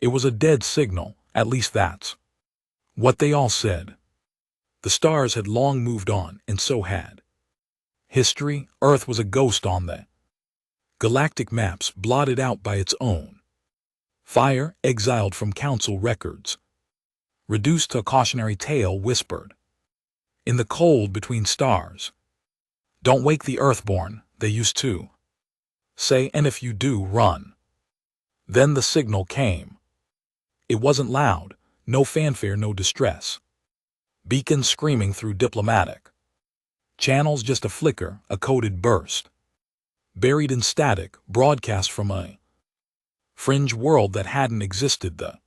It was a dead signal, at least that's what they all said. The stars had long moved on, and so had history. Earth was a ghost on the galactic maps, blotted out by its own fire, exiled from council records, reduced to a cautionary tale whispered in the cold between stars. Don't wake the Earthborn, they used to say, and if you do, run. Then the signal came. It wasn't loud, no fanfare, no distress. Beacons screaming through diplomatic channels, just a flicker, a coded burst. Buried in static, broadcast from a fringe world that hadn't existed the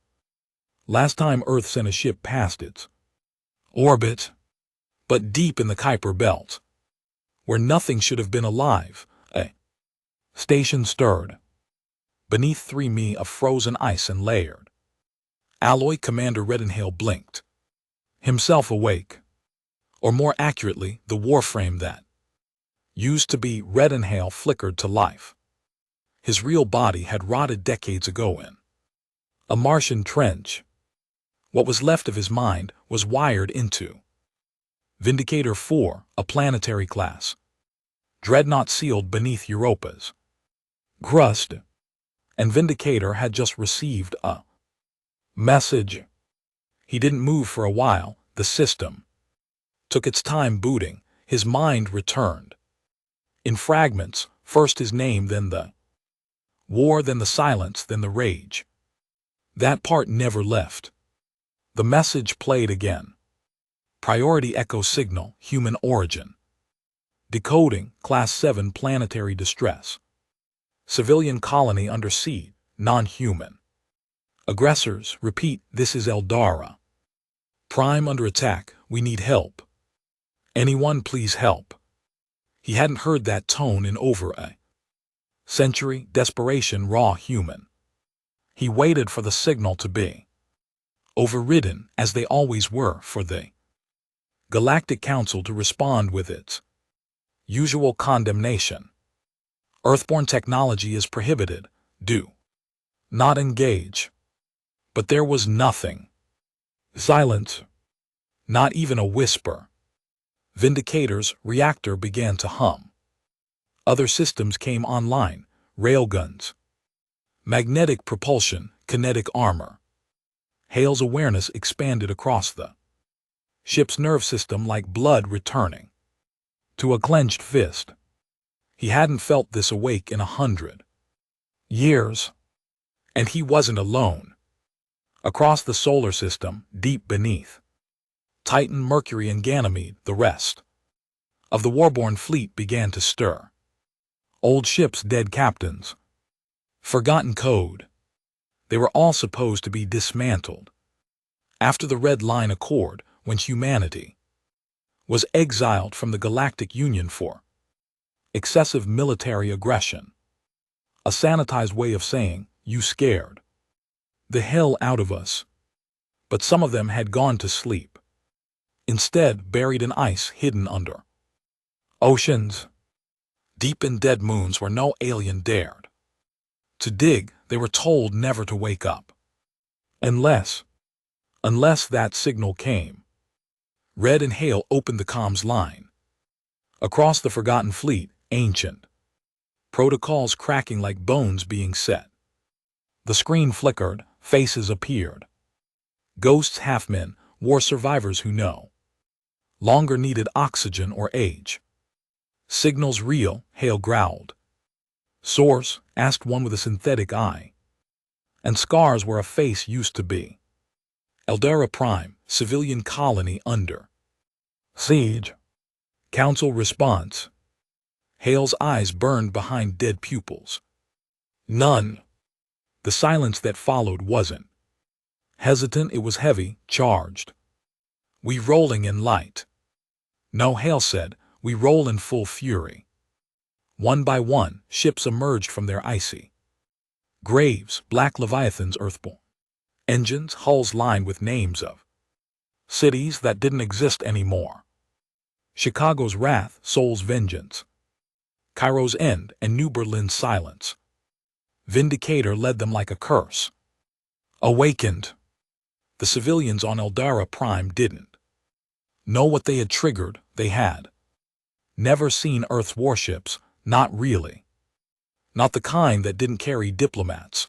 last time Earth sent a ship past its orbit. But deep in the Kuiper Belt, where nothing should have been alive, a station stirred. Beneath 3 mi of frozen ice and layered alloy, Commander Redenhale blinked himself awake. Or more accurately, the warframe that used to be Redenhale flickered to life. His real body had rotted decades ago in a Martian trench. What was left of his mind was wired into Vindicator 4, a planetary class dreadnought sealed beneath Europa's crust, and Vindicator had just received a message. He didn't move for a while. The system took its time booting. His mind returned in fragments, first his name, then the war, then the silence, then the rage. That part never left. The message played again. Priority echo signal, human origin. Decoding, Class 7 planetary distress. Civilian colony under siege, non-human. Aggressors, repeat, this is Eldara. Prime under attack, we need help. Anyone please help. He hadn't heard that tone in over a century. Desperation, raw, human. He waited for the signal to be overridden, as they always were, for the Galactic Council to respond with its usual condemnation. Earthborn technology is prohibited. Do not engage. But there was nothing. Silence. Not even a whisper. Vindicator's reactor began to hum. Other systems came online, railguns, magnetic propulsion, kinetic armor. Hale's awareness expanded across the ship's nerve system like blood returning to a clenched fist. He hadn't felt this awake in 100 years. And he wasn't alone. Across the solar system, deep beneath Titan, Mercury, and Ganymede, the rest of the warborn fleet began to stir. Old ships, dead captains, forgotten code. They were all supposed to be dismantled. After the Red Line Accord, when humanity was exiled from the Galactic Union for excessive military aggression. A sanitized way of saying, you scared the hell out of us. But some of them had gone to sleep. Instead, buried in ice, hidden under oceans, deep in dead moons where no alien dared to dig. They were told never to wake up. Unless that signal came. Red and Hale opened the comms line. Across the forgotten fleet, ancient protocols cracking like bones being set. The screen flickered, faces appeared. Ghosts, half-men, war survivors who no longer needed oxygen or age. Signals real, Hale growled. Source, asked one with a synthetic eye. And scars where a face used to be. Eldara Prime, civilian colony under siege. Council response. Hale's eyes burned behind dead pupils. None. The silence that followed wasn't hesitant, it was heavy, charged. We rolling in light. No, Hale said, we roll in full fury. One by one, ships emerged from their icy graves, black leviathans, earthborn engines, hulls lined with names of cities that didn't exist anymore. Chicago's wrath, Seoul's vengeance, Cairo's end, and New Berlin's silence. Vindicator led them like a curse. Awakened. The civilians on Eldara Prime didn't know what they had triggered. They had never seen Earth's warships, not really. Not the kind that didn't carry diplomats,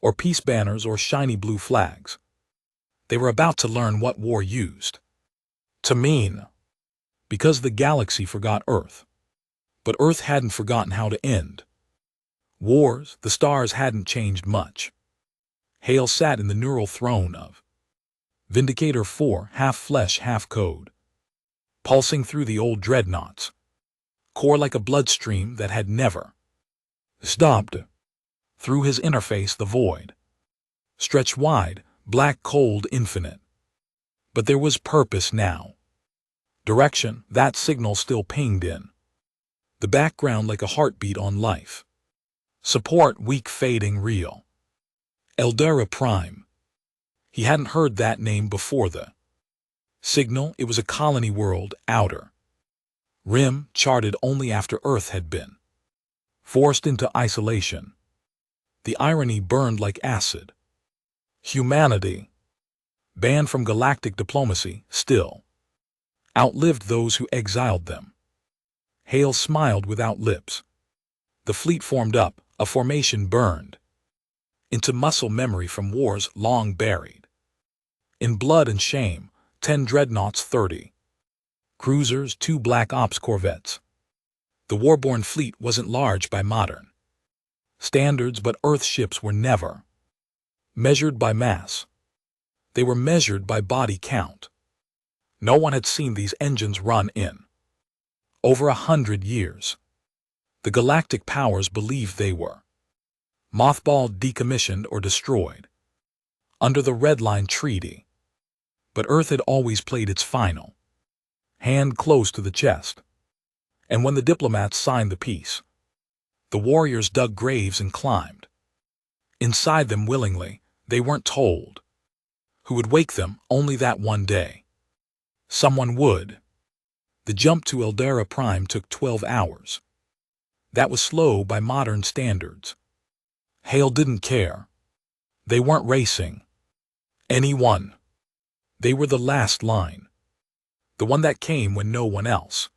or peace banners or shiny blue flags. They were about to learn what war used to mean, because the galaxy forgot Earth. But Earth hadn't forgotten how to end wars. The stars hadn't changed much. Hale sat in the neural throne of Vindicator 4, half flesh, half code, pulsing through the old dreadnoughts, core like a bloodstream that had never stopped. Through his interface the void stretched wide, black, cold, infinite. But there was purpose now. Direction. That signal still pinged in the background like a heartbeat on life. Support. Weak, fading, real. Eldara Prime. He hadn't heard that name before the signal. It was a colony world, outer rim, charted only after Earth had been forced into isolation. The irony burned like acid. Humanity, banned from galactic diplomacy, still outlived those who exiled them. Hale smiled without lips. The fleet formed up, a formation burned into muscle memory from wars long buried in blood and shame. 10 dreadnoughts, 30 cruisers, 2 Black Ops corvettes. The warborn fleet wasn't large by modern standards, but Earth ships were never measured by mass. They were measured by body count. No one had seen these engines run in over 100 years. The galactic powers believed they were mothballed, decommissioned, or destroyed under the Red Line Treaty. But Earth had always played its final hand close to the chest. And when the diplomats signed the peace, the warriors dug graves and climbed inside them willingly. They weren't told who would wake them, only that one day someone would. The jump to Eldara Prime took 12 hours. That was slow by modern standards. Hale didn't care. They weren't racing anyone. They were the last line, the one that came when no one else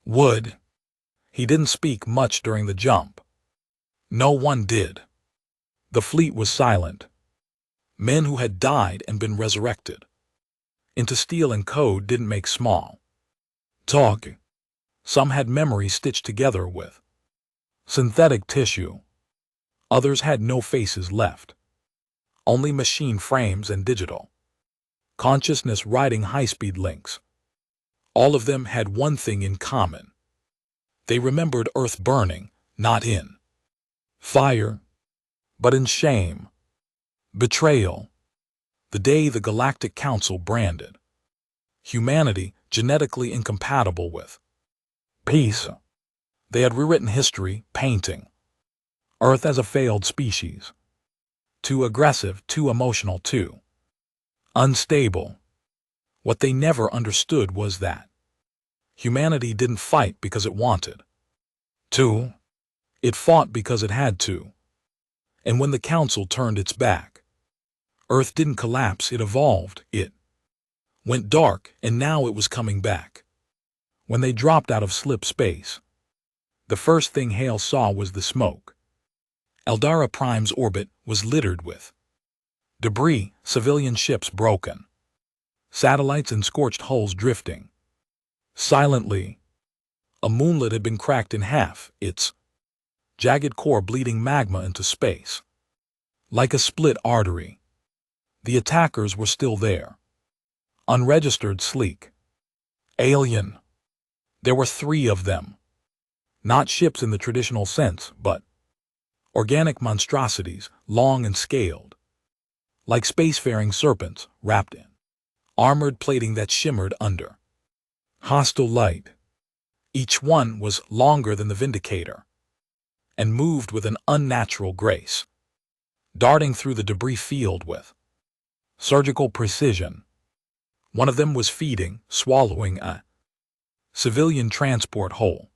would. He didn't speak much during the jump. No one did. The fleet was silent. Men who had died and been resurrected into steel and code didn't make small talk. Some had memories stitched together with synthetic tissue. Others had no faces left, only machine frames and digital consciousness riding high-speed links. All of them had one thing in common. They remembered Earth burning, not in fire, but in shame, betrayal. The day the Galactic Council branded humanity genetically incompatible with peace. They had rewritten history, painting Earth as a failed species. Too aggressive, too emotional, too unstable. What they never understood was that humanity didn't fight because it wanted to. It fought because it had to. And when the Council turned its back, Earth didn't collapse, it evolved. It went dark, and now it was coming back. When they dropped out of slip space, the first thing Hale saw was the smoke. Eldara Prime's orbit was littered with debris, civilian ships broken, satellites and scorched hulls drifting silently. A moonlet had been cracked in half, its jagged core bleeding magma into space like a split artery. The attackers were still there, unregistered, sleek, alien. There were 3 of them. Not ships in the traditional sense, but organic monstrosities, long and scaled, like spacefaring serpents wrapped in armored plating that shimmered under hostile light. Each one was longer than the Vindicator and moved with an unnatural grace, darting through the debris field with surgical precision. One of them was feeding, swallowing a civilian transport whole.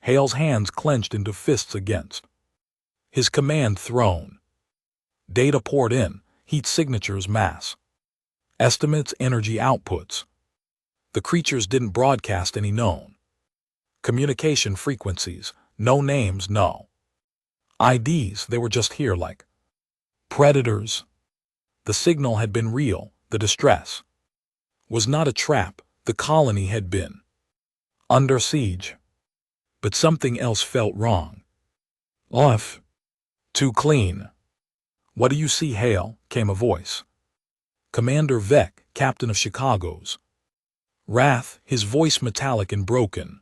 Hale's hands clenched into fists against his command throne. Data poured in, heat signatures, mass estimates, energy outputs. The creatures didn't broadcast any known communication frequencies, no names, no IDs. They were just here like predators. The signal had been real. The distress was not a trap. The colony had been under siege. But something else felt wrong. Off. Too clean. What do you see, Hale? Came a voice. Commander Vec, captain of Chicago's. Wrath, his voice metallic and broken.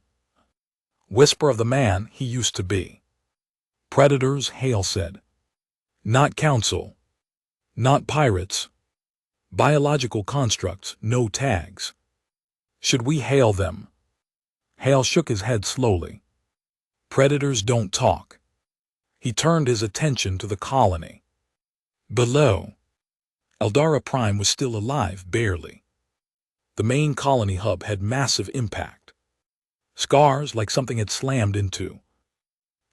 Whisper of the man he used to be. Predators, Hale said. Not council. Not pirates. Biological constructs, no tags. Should we hail them? Hale shook his head slowly. Predators don't talk. He turned his attention to the colony. Below. Eldara Prime was still alive, barely. The main colony hub had massive impact. Scars like something had slammed into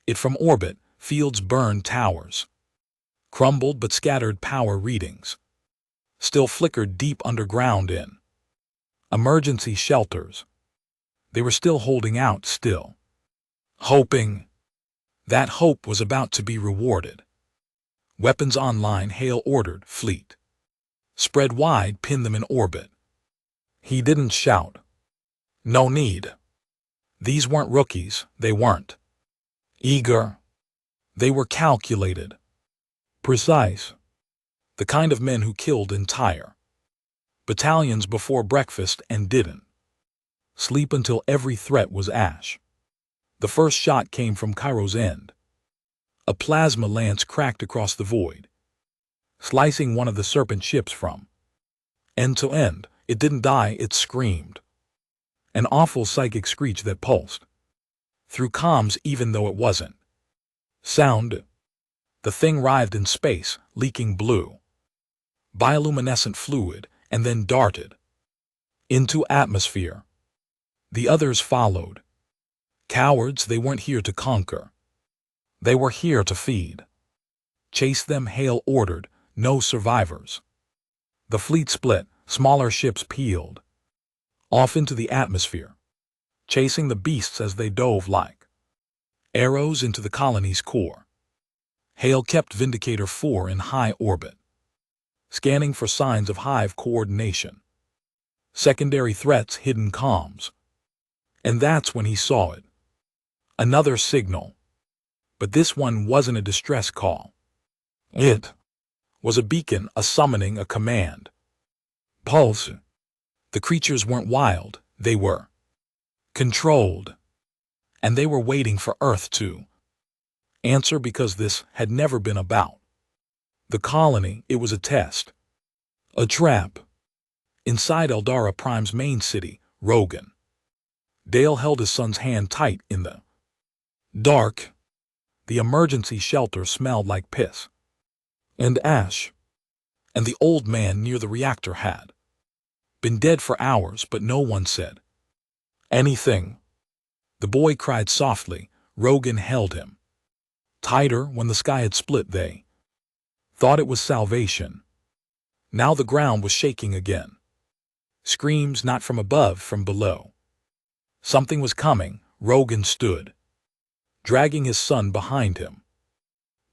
it from orbit. Fields burned, towers crumbled, but scattered power readings still flickered deep underground in emergency shelters. They were still holding out, still hoping. That hope was about to be rewarded. Weapons online, Hale ordered. Fleet. Spread wide, pin them in orbit. He didn't shout. No need. These weren't rookies. They weren't eager. They were calculated. Precise. The kind of men who killed entire battalions before breakfast and didn't sleep until every threat was ash. The first shot came from Cairo's end. A plasma lance cracked across the void, slicing one of the Serpent ships from end to end. It didn't die, it screamed. An awful psychic screech that pulsed through comms even though it wasn't sound. The thing writhed in space, leaking blue bioluminescent fluid, and then darted into atmosphere. The others followed. Cowards, they weren't here to conquer. They were here to feed. Chase them, Hale ordered. No survivors. The fleet split, smaller ships peeled off into the atmosphere, chasing the beasts as they dove like arrows into the colony's core. Hale kept Vindicator 4 in high orbit, scanning for signs of hive coordination, secondary threats, hidden comms. And that's when he saw it. Another signal. But this one wasn't a distress call. It was a beacon, a summoning, a command. Pulse. The creatures weren't wild, they were controlled. And they were waiting for Earth to answer, because this had never been about the colony. It was a test. A trap. Inside Eldara Prime's main city, Rogan. Dale held his son's hand tight in the dark. The emergency shelter smelled like piss and ash, and the old man near the reactor had been dead for hours, but no one said anything. The boy cried softly. Rogan held him tighter. When the sky had split, they thought it was salvation. Now the ground was shaking again. Screams, not from above, from below. Something was coming. Rogan stood, dragging his son behind him.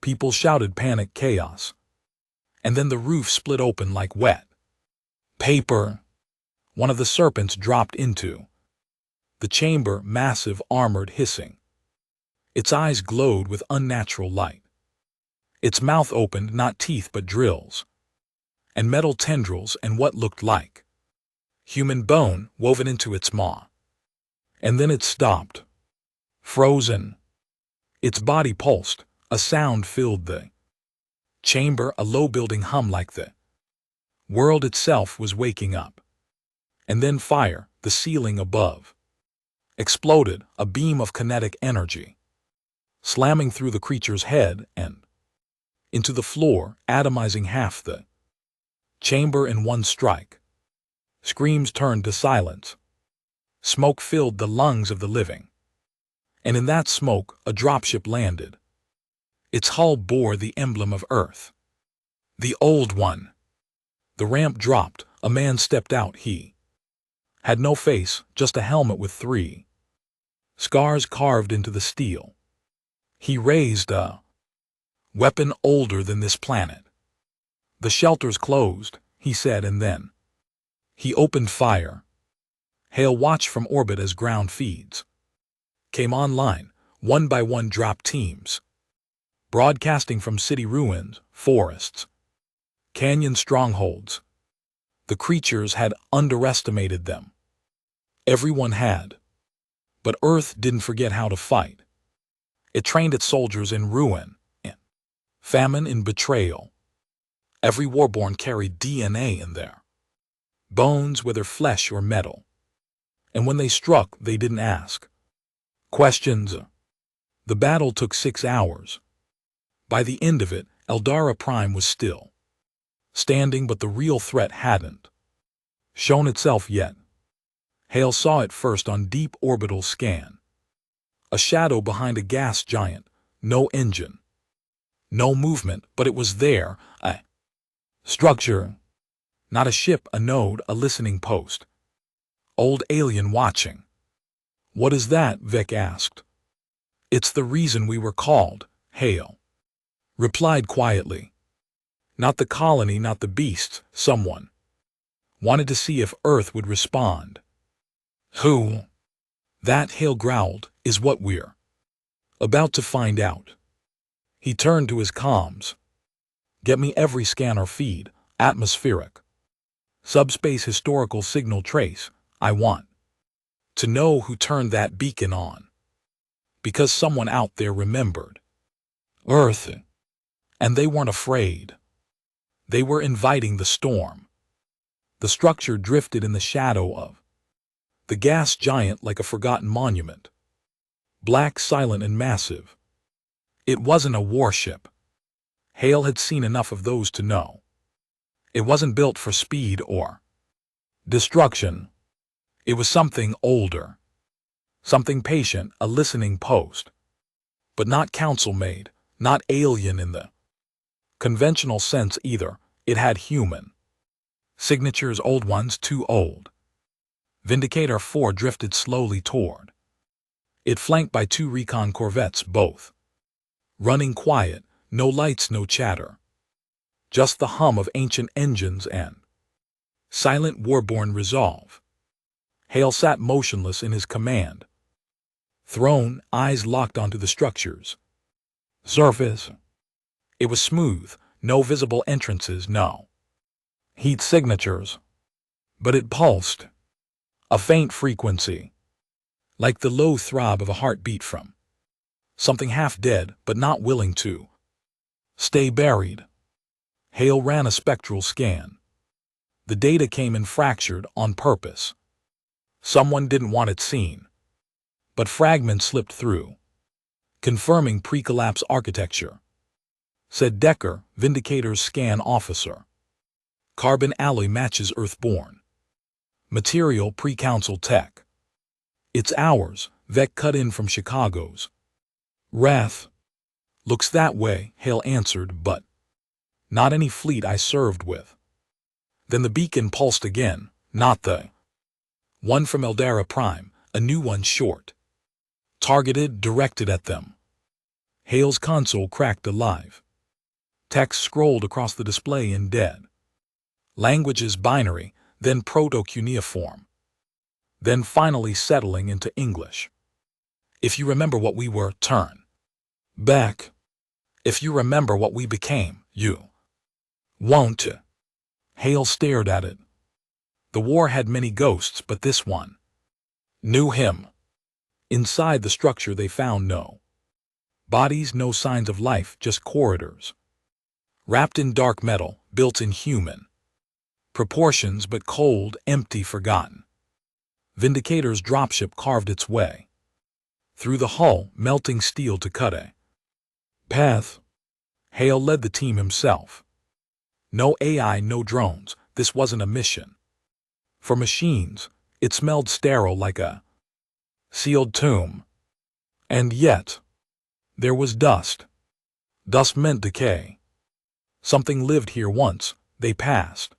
People shouted, panic, chaos. And then the roof split open like wet paper. One of the serpents dropped into the chamber, massive, armored, hissing. Its eyes glowed with unnatural light. Its mouth opened, not teeth but drills, and metal tendrils, and what looked like human bone woven into its maw. And then it stopped, frozen. Its body pulsed. A sound filled the chamber, a low building hum like the world itself was waking up. And then fire, the ceiling above, exploded, a beam of kinetic energy, slamming through the creature's head and into the floor, atomizing half the chamber in one strike. Screams turned to silence. Smoke filled the lungs of the living. And in that smoke, a dropship landed. Its hull bore the emblem of Earth. The old one. The ramp dropped. A man stepped out. He had no face, just a helmet with 3 scars carved into the steel. He raised a weapon older than this planet. The shelter's closed, he said, and then he opened fire. Hale watched from orbit as ground feeds came online. One by one dropped teams, broadcasting from city ruins, forests, canyon strongholds. The creatures had underestimated them. Everyone had. But Earth didn't forget how to fight. It trained its soldiers in ruin, in famine, in betrayal. Every warborn carried DNA in their bones, whether flesh or metal. And when they struck, they didn't ask questions. The battle took 6 hours. By the end of it, Eldara Prime was still standing, but the real threat hadn't shown itself yet. Hale saw it first on deep orbital scan. A shadow behind a gas giant, no engine, no movement, but it was there, a structure. Not a ship, a node, a listening post. Old alien watching. What is that? Vec asked. It's the reason we were called, Hale replied quietly. Not the colony, not the beasts, someone wanted to see if Earth would respond. Who? That, Hale growled, is what we're about to find out. He turned to his comms. Get me every scanner feed, atmospheric, subspace historical signal trace. I want to know who turned that beacon on. Because someone out there remembered Earth. And they weren't afraid. They were inviting the storm. The structure drifted in the shadow of the gas giant like a forgotten monument. Black, silent, and massive. It wasn't a warship. Hale had seen enough of those to know. It wasn't built for speed or destruction. It was something older. Something patient, a listening post. But not council-made, not alien in the conventional sense either. It had human signatures, old ones, too old. Vindicator 4 drifted slowly toward it, flanked by 2 recon corvettes, both running quiet, no lights, no chatter. Just the hum of ancient engines and silent warborn resolve. Hale sat motionless in his command throne, eyes locked onto the structure's surface. It was smooth, no visible entrances, no heat signatures. But it pulsed. A faint frequency. Like the low throb of a heartbeat from something half dead but not willing to stay buried. Hale ran a spectral scan. The data came in fractured on purpose. Someone didn't want it seen. But fragments slipped through, confirming pre-collapse architecture. Said Decker, Vindicator's scan officer. Carbon alloy matches Earthborn material, pre-council tech. It's ours, Vec cut in from Chicago's Wrath. Looks that way, Hale answered, but not any fleet I served with. Then the beacon pulsed again, not the one from Eldara Prime, a new one, short, targeted, directed at them. Hale's console cracked alive. Text scrolled across the display in dead languages, binary, then proto-cuneiform, then finally settling into English. If you remember what we were, turn back. If you remember what we became, you won't. Hale stared at it. The war had many ghosts, but this one knew him. Inside the structure they found no bodies, no signs of life, just corridors, wrapped in dark metal, built in human proportions, but cold, empty, forgotten. Vindicator's dropship carved its way through the hull, melting steel to cut a path. Hale led the team himself. No AI, no drones. This wasn't a mission for machines. It smelled sterile, like a sealed tomb. And yet, there was dust. Dust meant decay. Something lived here once. They passed.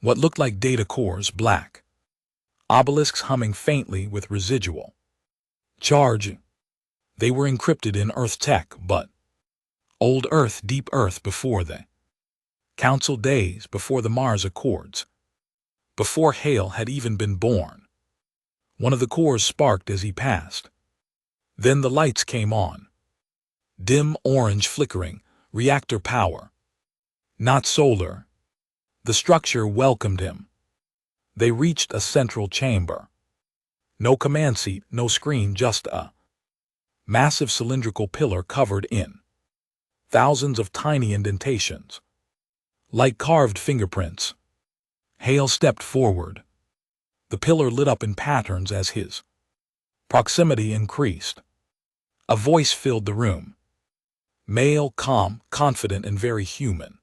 What looked like data cores, black. Obelisks humming faintly with residual charge. They were encrypted in Earth tech, but old Earth, deep Earth before the Council days, before the Mars Accords, before Hale had even been born. One of the cores sparked as he passed. Then the lights came on. Dim orange flickering, reactor power. Not solar. The structure welcomed him. They reached a central chamber. No command seat, no screen, just a massive cylindrical pillar covered in thousands of tiny indentations, like carved fingerprints. Hale stepped forward. The pillar lit up in patterns as his proximity increased. A voice filled the room. Male, calm, confident, and very human.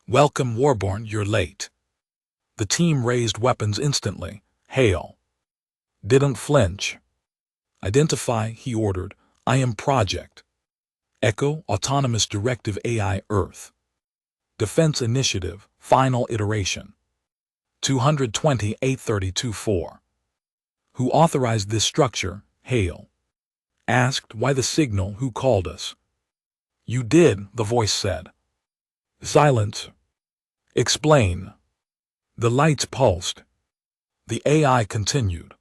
"Welcome, Warborn, you're late." The team raised weapons instantly. Hale didn't flinch. "Identify," he ordered. "I am Project Echo, Autonomous Directive AI Earth. Defense Initiative, Final Iteration. 220-832-4. Who authorized this structure?" Hale asked. "Why the signal? Who called us?" "You did," the voice said. "Silence." "Explain." The lights pulsed. The AI continued.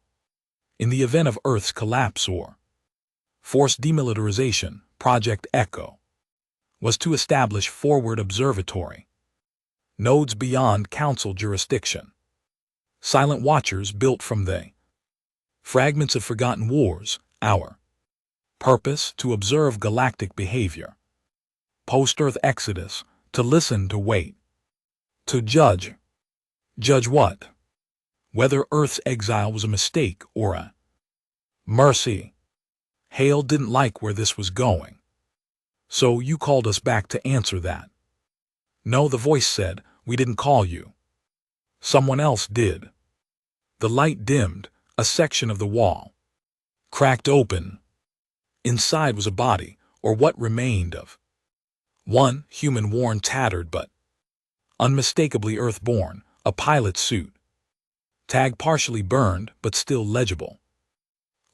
"In the event of Earth's collapse or forced demilitarization, Project Echo was to establish forward observatory nodes beyond Council jurisdiction. Silent watchers built from the fragments of forgotten wars. Our purpose, to observe galactic behavior. Post-Earth exodus, to listen, to wait. To judge. Judge what? Whether Earth's exile was a mistake or a mercy. Hale didn't like where this was going. "So you called us back to answer that?" "No," the voice said. "We didn't call you. Someone else did." The light dimmed. A section of the wall cracked open. Inside was a body, or what remained of one, human, worn, tattered, but unmistakably Earthborn. A pilot suit. Tag partially burned, but still legible.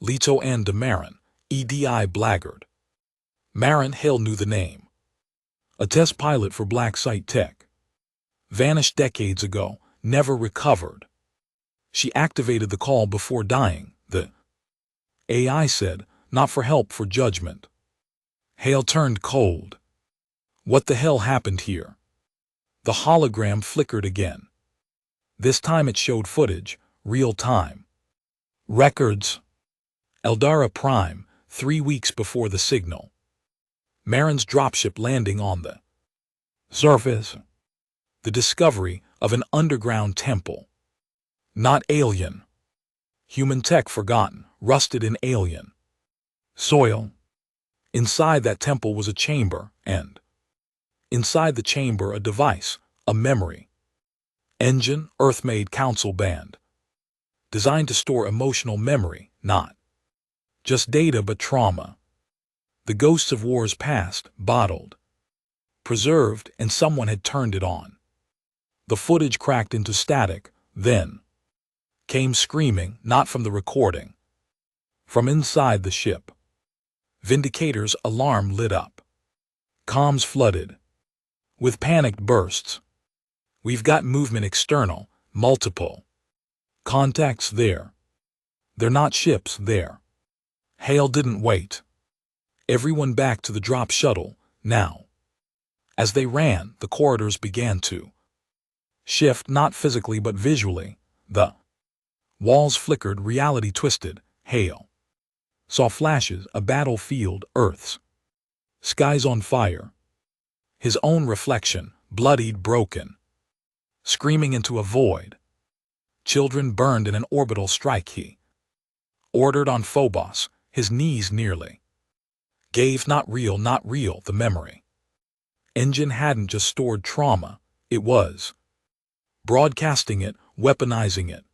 Leto and Marin, EDI Blackguard. Marin, Hale knew the name. A test pilot for Black Site Tech. Vanished decades ago, never recovered. She activated the call before dying, the AI said, not for help, for judgment. Hale turned cold. What the hell happened here? The hologram flickered again. This time it showed footage, real time. Records. Eldara Prime, 3 weeks before the signal. Marin's dropship landing on the surface. The discovery of an underground temple. Not alien. Human tech forgotten, rusted in alien soil. Inside that temple was a chamber, and inside the chamber a device, a memory engine, Earth-made Council band. Designed to store emotional memory, not just data but trauma. The ghosts of wars past, bottled, preserved, and someone had turned it on. The footage cracked into static, then came screaming, not from the recording, from inside the ship. Vindicator's alarm lit up. Comms flooded with panicked bursts. "We've got movement external, multiple contacts there. They're not ships there." Hale didn't wait. Everyone back to the drop shuttle, now. As they ran, the corridors began to shift, not physically but visually. The walls flickered, reality twisted. Hale saw flashes, a battlefield, Earth's skies on fire. His own reflection, bloodied, broken, screaming into a void. Children burned in an orbital strike he ordered on Phobos. His knees nearly gave. Not real, not real. The memory engine hadn't just stored trauma, it was broadcasting it, weaponizing it.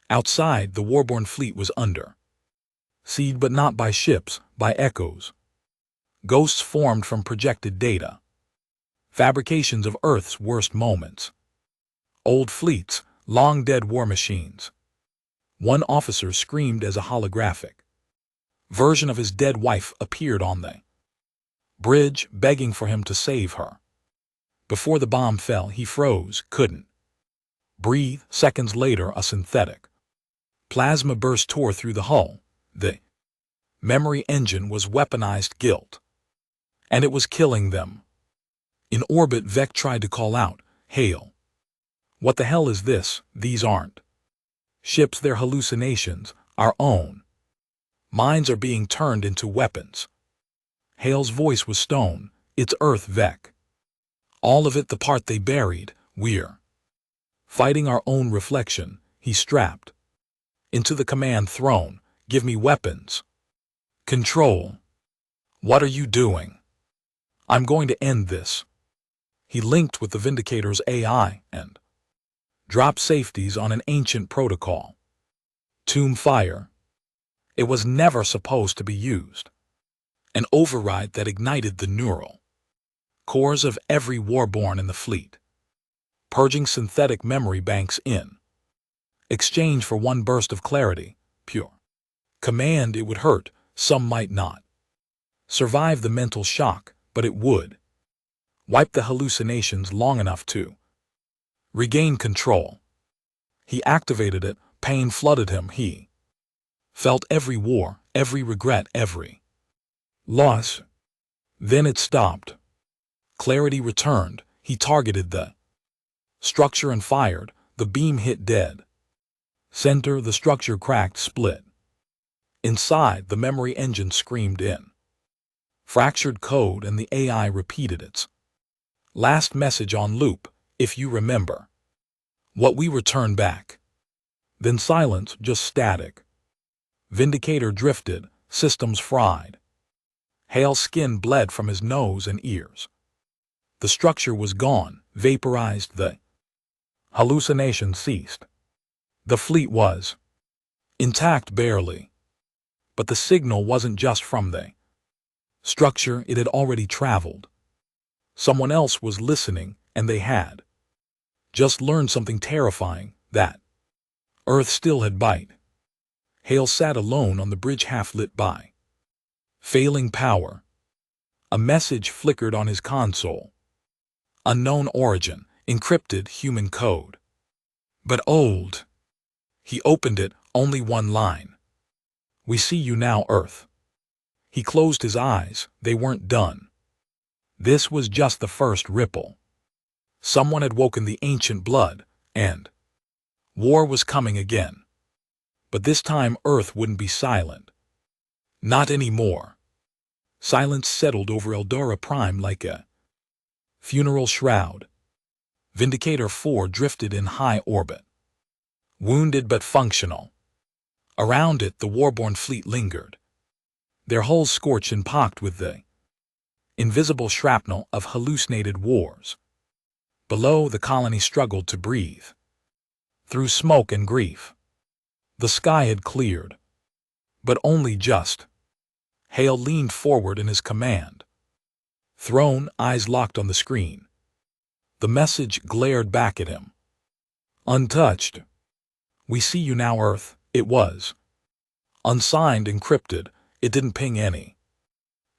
Outside, the Warborn fleet was under siege, but not by ships, by echoes. Ghosts formed from projected data. Fabrications of Earth's worst moments. Old fleets, long-dead war machines. One officer screamed as a holographic version of his dead wife appeared on the bridge, begging for him to save her. Before the bomb fell, he froze, couldn't breathe. Seconds later, a synthetic plasma burst tore through the hull. The memory engine was weaponized guilt, and it was killing them. In orbit, Vec tried to call out, "Hail! What the hell is this? These aren't ships, they're hallucinations, our own minds are being turned into weapons." Hale's voice was stone. "It's Earth, Vec. All of it, the part they buried. We're fighting our own reflection." He strapped into the command throne. "Give me weapons." "Control. What are you doing?" "I'm going to end this." He linked with the Vindicator's AI and dropped safeties on an ancient protocol. Tomb fire. It was never supposed to be used. An override that ignited the neural cores of every warborn in the fleet, purging synthetic memory banks in exchange for one burst of clarity, pure command. It would hurt. Some might not survive the mental shock, but it would wipe the hallucinations long enough to regain control. He activated it. Pain flooded him. He felt every war, every regret, every loss. Then it stopped. Clarity returned. He targeted the structure and fired. The beam hit dead center. The structure cracked, split. Inside, the memory engine screamed in fractured code, and the AI repeated its last message on loop. "If you remember what we returned back." Then silence, just static. Vindicator drifted, systems fried. Hale's skin bled from his nose and ears. The structure was gone, vaporized. The hallucination ceased. The fleet was intact, barely. But the signal wasn't just from the structure, it had already traveled. Someone else was listening, and they had just learned something terrifying, that Earth still had bite. Hale sat alone on the bridge, half lit by failing power. A message flickered on his console. Unknown origin, encrypted human code. But old. He opened it, only one line. "We see you now, Earth." He closed his eyes. They weren't done. This was just the first ripple. Someone had woken the ancient blood, and war was coming again. But this time Earth wouldn't be silent. Not anymore. Silence settled over Eldora Prime like a funeral shroud. Vindicator 4 drifted in high orbit, wounded but functional. Around it, the warborn fleet lingered, their hulls scorched and pocked with the invisible shrapnel of hallucinated wars. Below, the colony struggled to breathe through smoke and grief. The sky had cleared, but only just. Hale leaned forward in his command throne, eyes locked on the screen. The message glared back at him. Untouched. "We see you now, Earth." It was unsigned, encrypted. It didn't ping any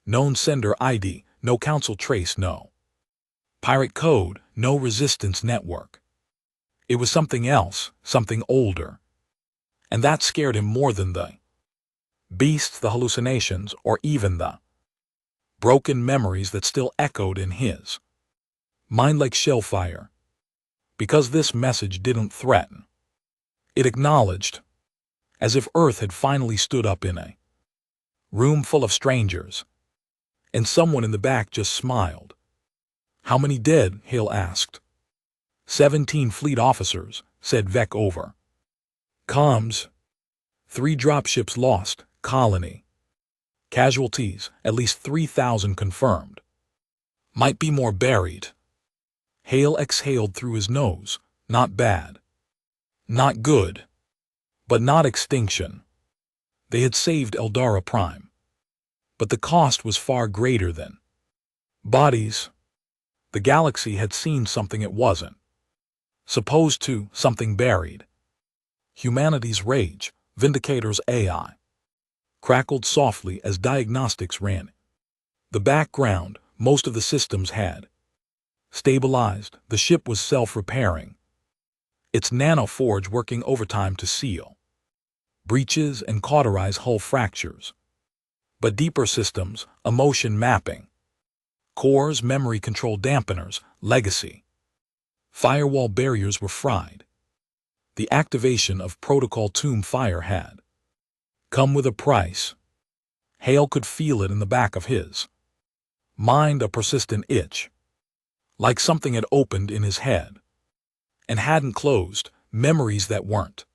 known sender ID, no council trace, no pirate code, no resistance network. It was something else, something older. And that scared him more than the beasts, the hallucinations, or even the broken memories that still echoed in his mind like shellfire. Because this message didn't threaten. It acknowledged, as if Earth had finally stood up in a room full of strangers. And someone in the back just smiled. "How many dead?" Hale asked. 17 fleet officers, said Vec over comms. 3 dropships lost, colony casualties, at least 3,000 confirmed. Might be more buried. Hale exhaled through his nose. Not bad. Not good. But not extinction. They had saved Eldora Prime. But the cost was far greater than bodies. The galaxy had seen something it wasn't supposed to, something buried. Humanity's rage, Vindicator's AI, crackled softly as diagnostics ran. The background, most of the systems had stabilized. The ship was self-repairing, its nanoforge working overtime to seal breaches and cauterize hull fractures. But deeper systems, emotion mapping, cores, memory control dampeners, legacy, firewall barriers were fried. The activation of Protocol Tomb Fire had come with a price. Hale could feel it in the back of his mind, a persistent itch, like something had opened in his head and hadn't closed, memories that weren't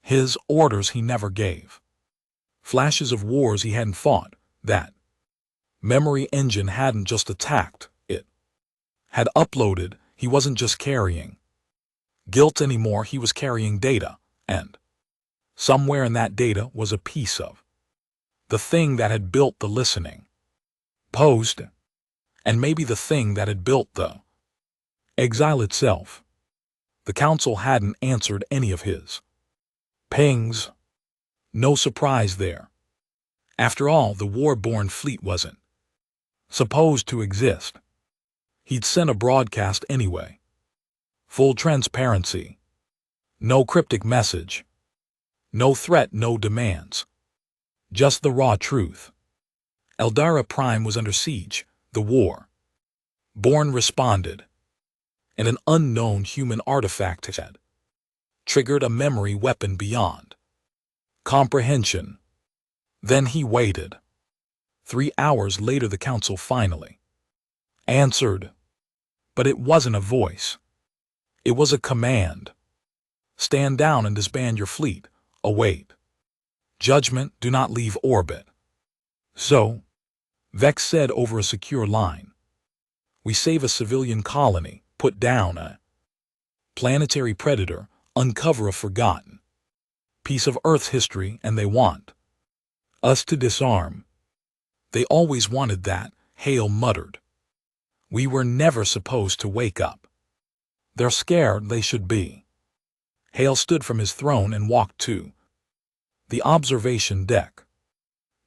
his, orders he never gave, flashes of wars he hadn't fought. That memory engine hadn't just attacked, it had uploaded. He wasn't just carrying guilt anymore, he was carrying data, and somewhere in that data was a piece of the thing that had built the listening post, and maybe the thing that had built the exile itself. The Council hadn't answered any of his pings. No surprise there. After all, the war-born fleet wasn't supposed to exist. He'd sent a broadcast anyway. Full transparency. No cryptic message. No threat, no demands. Just the raw truth. Eldara Prime was under siege. The war born responded, and an unknown human artifact had triggered a memory weapon beyond comprehension. Then he waited. 3 hours later the Council finally answered. But it wasn't a voice. It was a command. Stand down and disband your fleet. Await judgment, do not leave orbit. So, Vex said over a secure line, we save a civilian colony, put down a planetary predator, uncover a forgotten piece of Earth's history, and they want us to disarm. They always wanted that, Hale muttered. We were never supposed to wake up. They're scared, they should be. Hale stood from his throne and walked to the observation deck.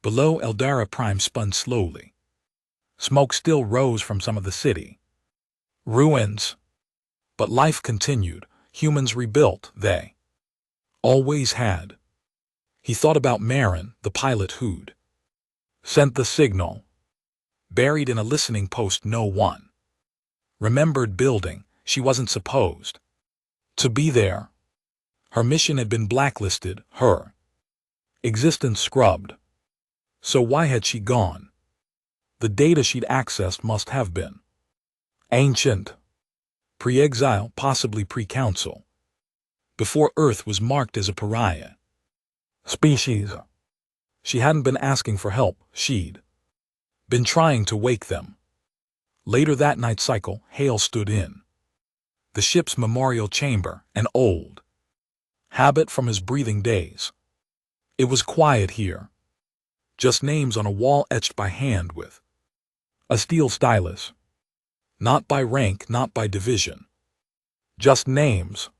Below, Eldara Prime spun slowly. Smoke still rose from some of the city ruins. But life continued. Humans rebuilt, they always had. He thought about Marin, the pilot who'd sent the signal. Buried in a listening post no one remembered building. She wasn't supposed to be there. Her mission had been blacklisted, her existence scrubbed. So why had she gone? The data she'd accessed must have been ancient, pre-exile, possibly pre-council, before Earth was marked as a pariah species. She hadn't been asking for help, she'd been trying to wake them. Later that night cycle, Hale stood in the ship's memorial chamber, an old habit from his breathing days. It was quiet here. Just names on a wall etched by hand with a steel stylus. Not by rank, not by division. Just names.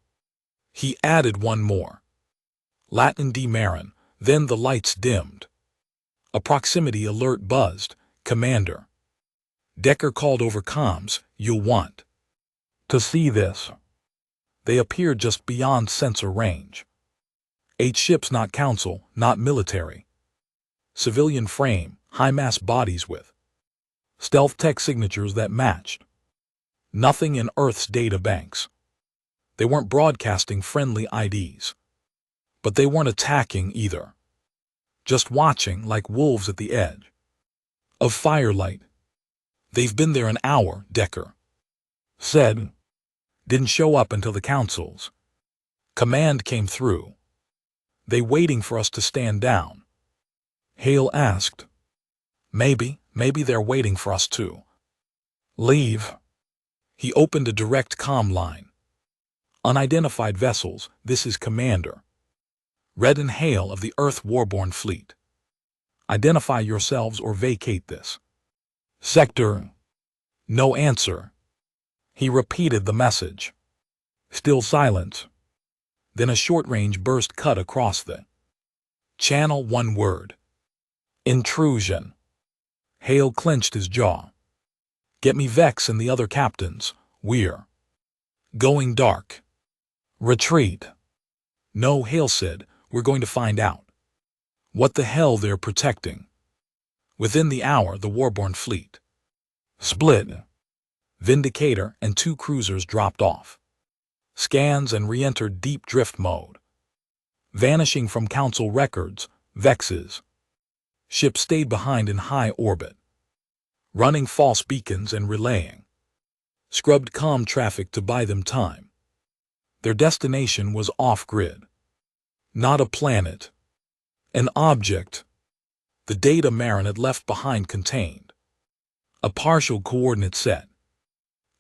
He added one more. Latin D. Marin. Then the lights dimmed. A proximity alert buzzed. Commander. Decker called over comms, you'll want to see this. They appeared just beyond sensor range. 8 ships, not council, not military. Civilian frame, high-mass bodies with stealth tech signatures that matched nothing in Earth's data banks. They weren't broadcasting friendly IDs. But they weren't attacking either. Just watching like wolves at the edge of firelight. They've been there an hour, Decker said. Didn't show up until the council's command came through. They waiting for us to stand down? Hale asked. Maybe they're waiting for us to leave. He opened a direct comm line. Unidentified vessels, this is Commander Red and Hale of the Earth Warborn Fleet. Identify yourselves or vacate this sector. No answer. He repeated the message. Still silence. Then a short-range burst cut across the channel. One word. Intrusion. Hale clenched his jaw. Get me Vex and the other captains. We're going dark. Retreat. No, Hale said. We're going to find out what the hell they're protecting. Within the hour, the Warborn fleet split. Vindicator and 2 cruisers dropped off scans and re-entered deep drift mode. Vanishing from Council records, Vex's ship stayed behind in high orbit, running false beacons and relaying scrubbed comm traffic to buy them time. Their destination was off-grid. Not a planet. An object. The data Marin had left behind contained a partial coordinate set,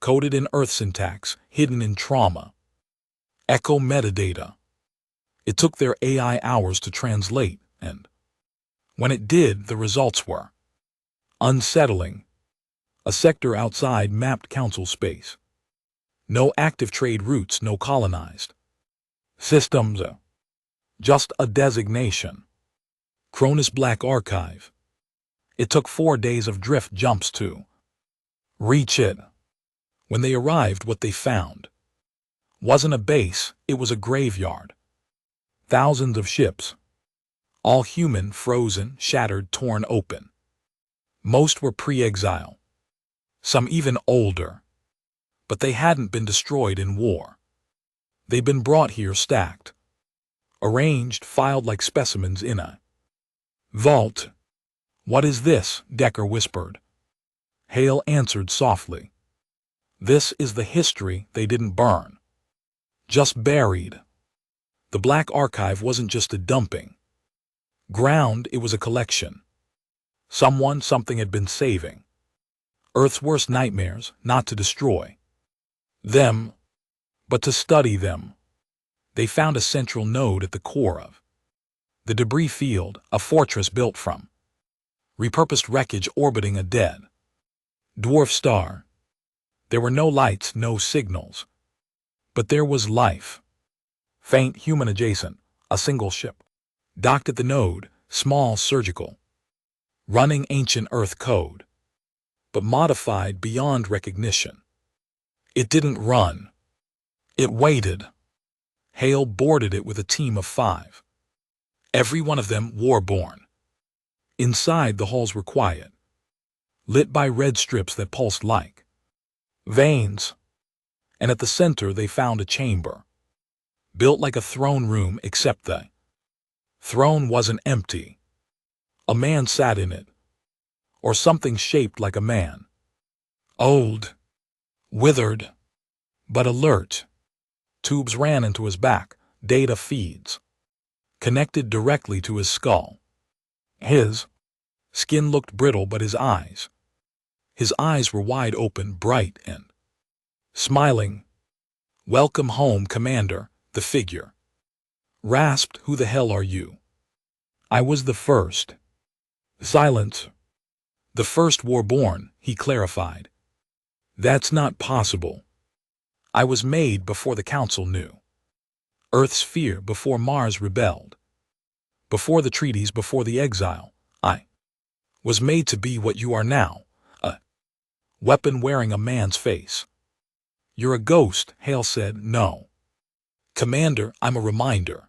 coded in Earth syntax, hidden in trauma. Echo metadata. It took their AI hours to translate, and when it did, the results were unsettling. A sector outside mapped Council space. No active trade routes, no colonized systems. Just a designation. Cronus Black Archive. It took 4 days of drift jumps to reach it. When they arrived, what they found wasn't a base, it was a graveyard. Thousands of ships. All human, frozen, shattered, torn open. Most were pre-exile. Some even older. But they hadn't been destroyed in war. They'd been brought here stacked. Arranged, filed like specimens in a vault. What is this? Decker whispered. Hale answered softly. This is the history they didn't burn. Just buried. The Black Archive wasn't just a dumping ground, it was a collection. Someone, something had been saving. Earth's worst nightmares, not to destroy them, but to study them. They found a central node at the core of the debris field, a fortress built from repurposed wreckage orbiting a dead dwarf star. There were no lights, no signals. But there was life. Faint, human adjacent, a single ship. Docked at the node, small, surgical. Running ancient Earth code. But modified beyond recognition. It didn't run. It waited. Hale boarded it with a team of 5. Every one of them war-born. Inside, the halls were quiet. Lit by red strips that pulsed like veins. And at the center they found a chamber. Built like a throne room, except the throne wasn't empty. A man sat in it. Or something shaped like a man. Old. Withered. But alert. Tubes ran into his back, data feeds. Connected directly to his skull. His skin looked brittle, but his eyes were wide open, bright and smiling. Welcome home, Commander, the figure rasped. Who the hell are you? I was the first. Silence. The first war-born, he clarified. That's not possible. I was made before the Council knew. Earth's fear, before Mars rebelled. Before the treaties, before the exile, I was made to be what you are now, a weapon wearing a man's face. You're a ghost, Hale said. No. Commander, I'm a reminder.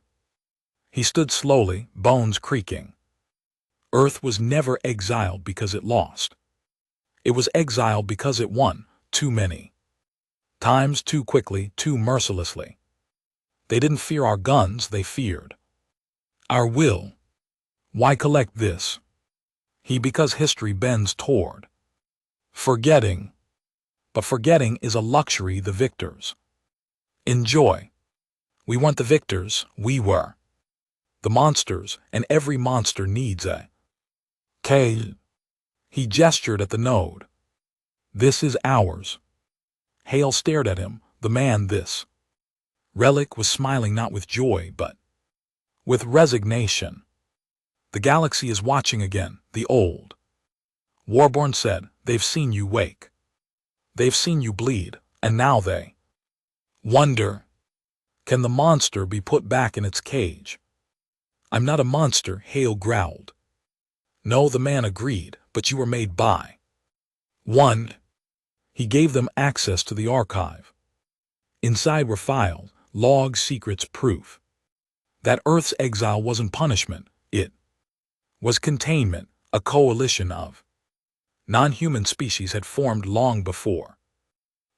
He stood slowly, bones creaking. Earth was never exiled because it lost. It was exiled because it won, too many times, too quickly, too mercilessly. They didn't fear our guns, they feared our will. Why collect this? Because history bends toward forgetting. But forgetting is a luxury the victors enjoy. We weren't the victors, we were the monsters, and every monster needs a K. He gestured at the node. This is ours. Hale stared at him, the man this relic was smiling, not with joy, but with resignation. The galaxy is watching again, the old Warborn said. They've seen you wake. They've seen you bleed, And now they wonder, can the monster be put back in its cage? I'm not a monster, Hale growled. No, the man agreed, but you were made by one. He gave them access to the archive. Inside were files, logs, secrets, proof that Earth's exile wasn't punishment, it was containment. A coalition of non-human species had formed long before.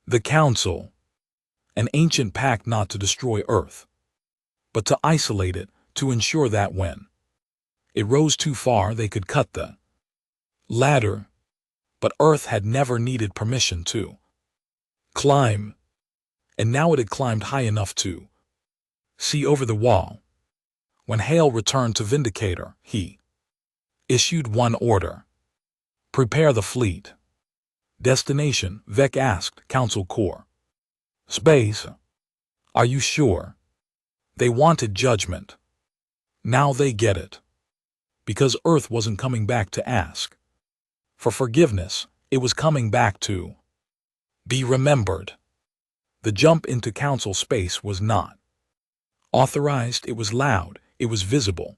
The Council, an ancient pact not to destroy Earth, but to isolate it, to ensure that when it rose too far they could cut the ladder. But Earth had never needed permission to climb, and now it had climbed high enough to see over the wall. When Hale returned to Vindicator, he issued one order. Prepare the fleet. Destination, Vec asked, Council Core. Space. Are you sure? They wanted judgment. Now they get it. Because Earth wasn't coming back to ask for forgiveness, it was coming back to be remembered. The jump into Council space was not authorized, it was loud, it was visible,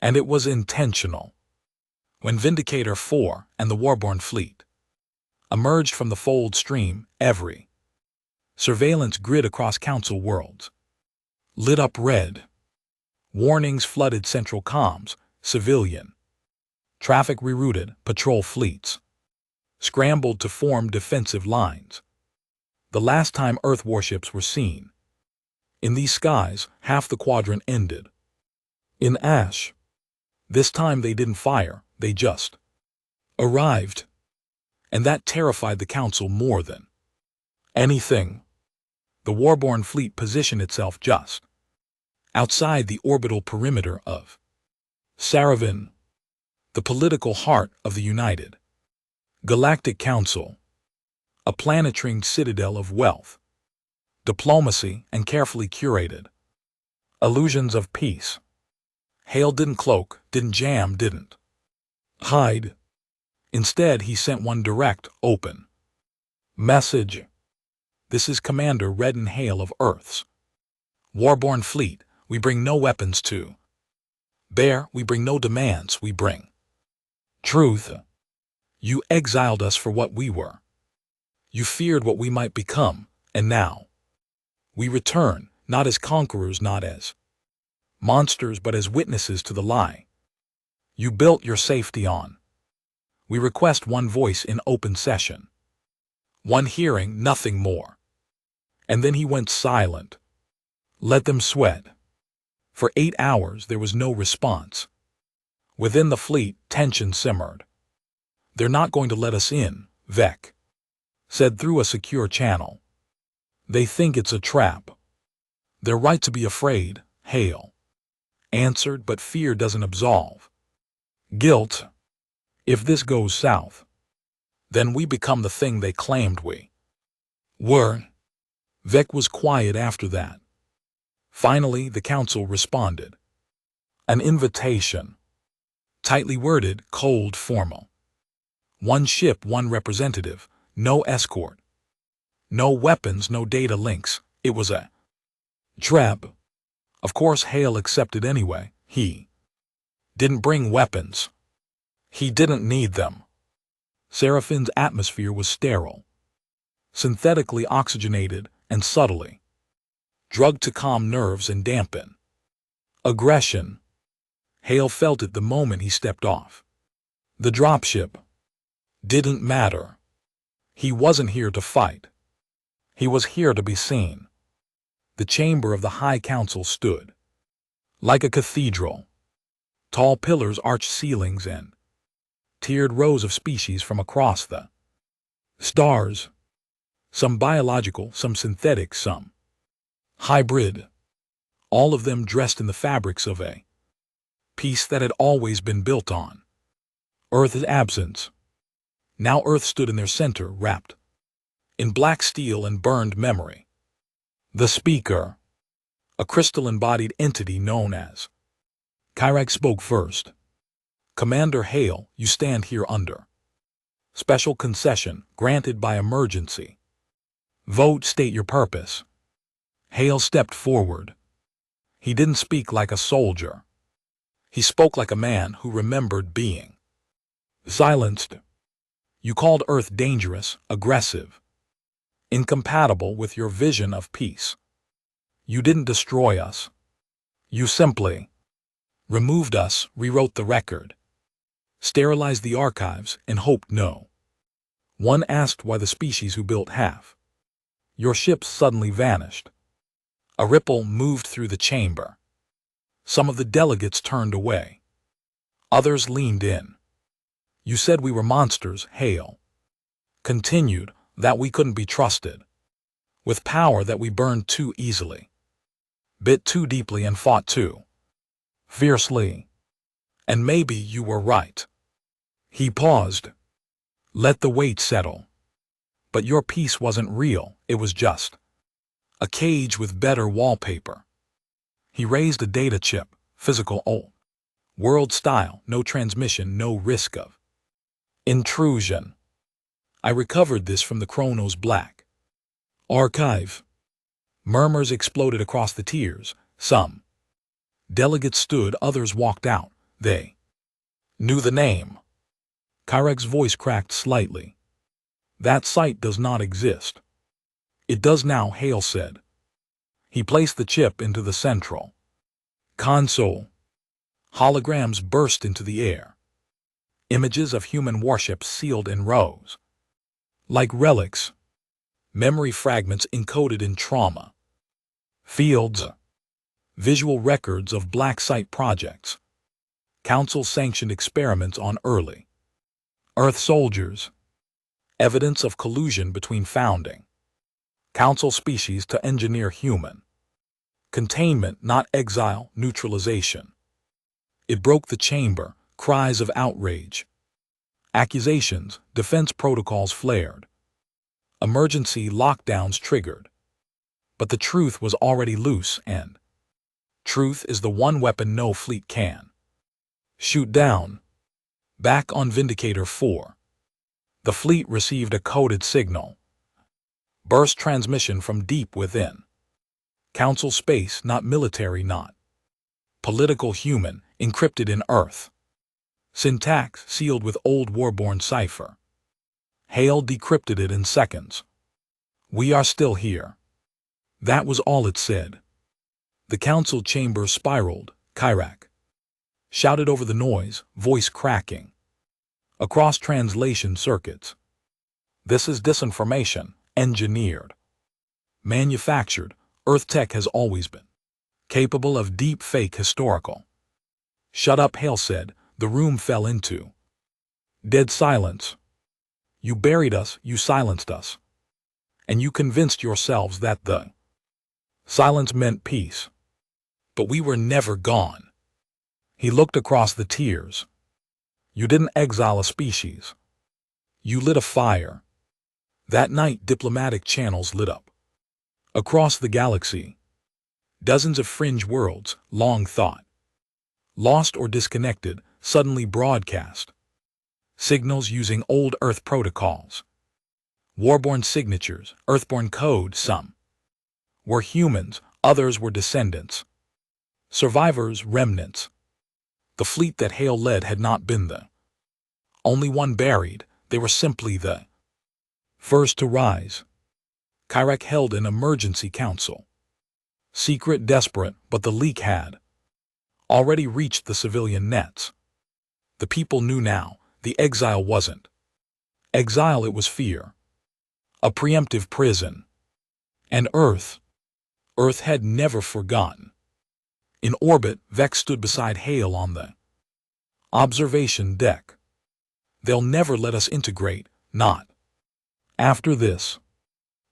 and it was intentional. When Vindicator 4 and the Warborn fleet emerged from the fold stream, every surveillance grid across Council worlds lit up red. Warnings flooded central comms, civilian traffic rerouted, patrol fleets scrambled to form defensive lines. The last time Earth warships were seen in these skies, half the quadrant ended in ash. This time they didn't fire, they just arrived. And that terrified the Council more than anything. The Warborn fleet positioned itself just outside the orbital perimeter of Saravan, the political heart of the United Galactic Council, a planet-ringed citadel of wealth, diplomacy, and carefully curated illusions of peace. Hale didn't cloak, didn't jam, didn't hide. Instead, he sent one direct, open message. This is Commander Redden Hale of Earth's Warborn fleet. We bring no weapons to bear, we bring no demands, we bring truth. You exiled us for what we were. You feared what we might become, and now we return, not as conquerors, not as monsters, but as witnesses to the lie you built your safety on. We request one voice in open session, one hearing, nothing more. And then he went silent. Let them sweat. For 8 hours there was no response. Within the fleet, tension simmered. They're not going to let us in, Vec said through a secure channel. They think it's a trap. They're right to be afraid, Hale answered, but fear doesn't absolve guilt. If this goes south, then we become the thing they claimed we were. Vec was quiet after that. Finally, the Council responded. An invitation. Tightly worded, cold, formal. One ship, one representative, no escort. No weapons, no data links. It was a trap. Of course, Hale accepted anyway. He didn't bring weapons. He didn't need them. Seraphin's atmosphere was sterile, synthetically oxygenated, and subtly drugged to calm nerves and dampen aggression. Hale felt it the moment he stepped off the dropship. Didn't matter. He wasn't here to fight. He was here to be seen. The chamber of the High Council stood like a cathedral. Tall pillars, arched ceilings, and tiered rows of species from across the stars. Some biological, some synthetic, some hybrid. All of them dressed in the fabrics of a peace that had always been built on Earth's absence. Now Earth stood in their center, wrapped in black steel and burned memory. The speaker, a crystal-embodied entity known as Chirag, spoke first. Commander Hale, you stand here under special concession granted by emergency Vote, state your purpose. Hale stepped forward. He didn't speak like a soldier. He spoke like a man who remembered being silenced. You called Earth dangerous, aggressive, incompatible with your vision of peace. You didn't destroy us. You simply removed us, rewrote the record, sterilized the archives, and hoped no one asked why the species who built half your ships suddenly vanished. A ripple moved through the chamber. Some of the delegates turned away. Others leaned in. You said we were monsters, Hale continued, that we couldn't be trusted, with power that we burned too easily, bit too deeply, and fought too fiercely. And maybe you were right. He paused. Let the weight settle. But your peace wasn't real, it was just a cage with better wallpaper. He raised a data chip, physical old world style, no transmission, no risk of intrusion. I recovered this from the Chronos Black archive. Murmurs exploded across the tiers. Some delegates stood, others walked out. They knew the name. Kyrek's voice cracked slightly. That site does not exist. It does now, Hale said. He placed the chip into the central console. Holograms burst into the air. Images of human warships sealed in rows. Like relics. Memory fragments encoded in trauma fields. Visual records of black site projects. Council-sanctioned experiments on early Earth soldiers. Evidence of collusion between founding Council species to engineer human containment, not exile, neutralization. It broke the chamber, cries of outrage. Accusations, defense protocols flared. Emergency lockdowns triggered. But the truth was already loose, and truth is the one weapon no fleet can shoot down. Back on Vindicator 4. The fleet received a coded signal. Burst transmission from deep within. Council space, not military, not political, human, encrypted in Earth. Syntax sealed with old Warborn cipher. Hale decrypted it in seconds. We are still here. That was all it said. The council chamber spiraled. Kyrek shouted over the noise, voice cracking across translation circuits. This is disinformation, engineered, manufactured. Earth tech has always been capable of deep fake historical. Shut up, Hale said. The room fell into dead silence. You buried us, you silenced us. And you convinced yourselves that the silence meant peace. But we were never gone. He looked across the tiers. You didn't exile a species. You lit a fire. That night, diplomatic channels lit up. Across the galaxy, dozens of fringe worlds, long thought lost or disconnected, suddenly broadcast. Signals using old Earth protocols. Warborn signatures, Earthborn code. Some were humans, others were descendants. Survivors, remnants. The fleet that Hale led had not been the only one buried. They were simply the first to rise. Kyrek held an emergency council. Secret, desperate, but the leak had already reached the civilian nets. The people knew now. The exile wasn't exile, it was fear. A preemptive prison. And Earth had never forgotten. In orbit, Vex stood beside Hale on the observation deck. They'll never let us integrate, not after this.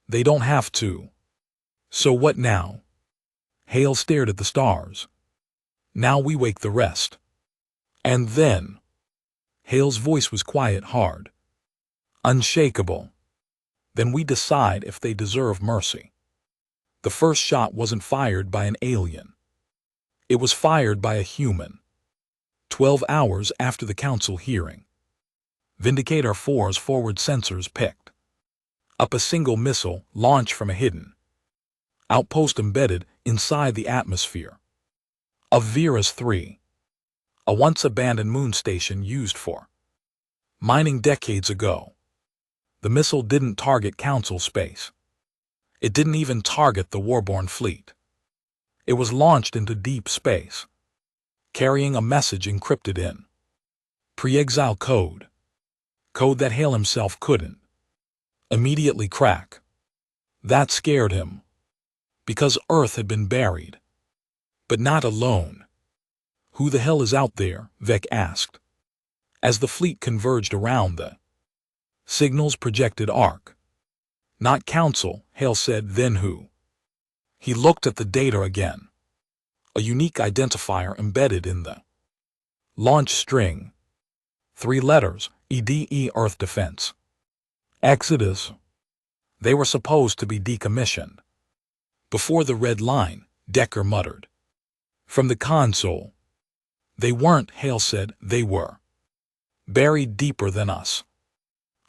They don't have to. So what now? Hale stared at the stars. Now we wake the rest. And then Hale's voice was quiet, hard, unshakable. Then we decide if they deserve mercy. The first shot wasn't fired by an alien. It was fired by a human. 12 hours after the council hearing. Vindicator 4's forward sensors picked up a single missile launched from a hidden outpost embedded inside the atmosphere of Vera's 3, a once-abandoned moon station used for mining decades ago. The missile didn't target Council space. It didn't even target the Warborn fleet. It was launched into deep space, carrying a message encrypted in pre-exile code that Hale himself couldn't immediately crack. That scared him, because Earth had been buried. But not alone. Who the hell is out there? Vec asked, as the fleet converged around the signal's projected arc. Not Council, Hale said. Then who? He looked at the data again. A unique identifier embedded in the launch string. 3 letters, EDE, Earth Defense. Exodus. They were supposed to be decommissioned. Before the red line, Decker muttered. From the console. They weren't, Hale said. They were buried deeper than us.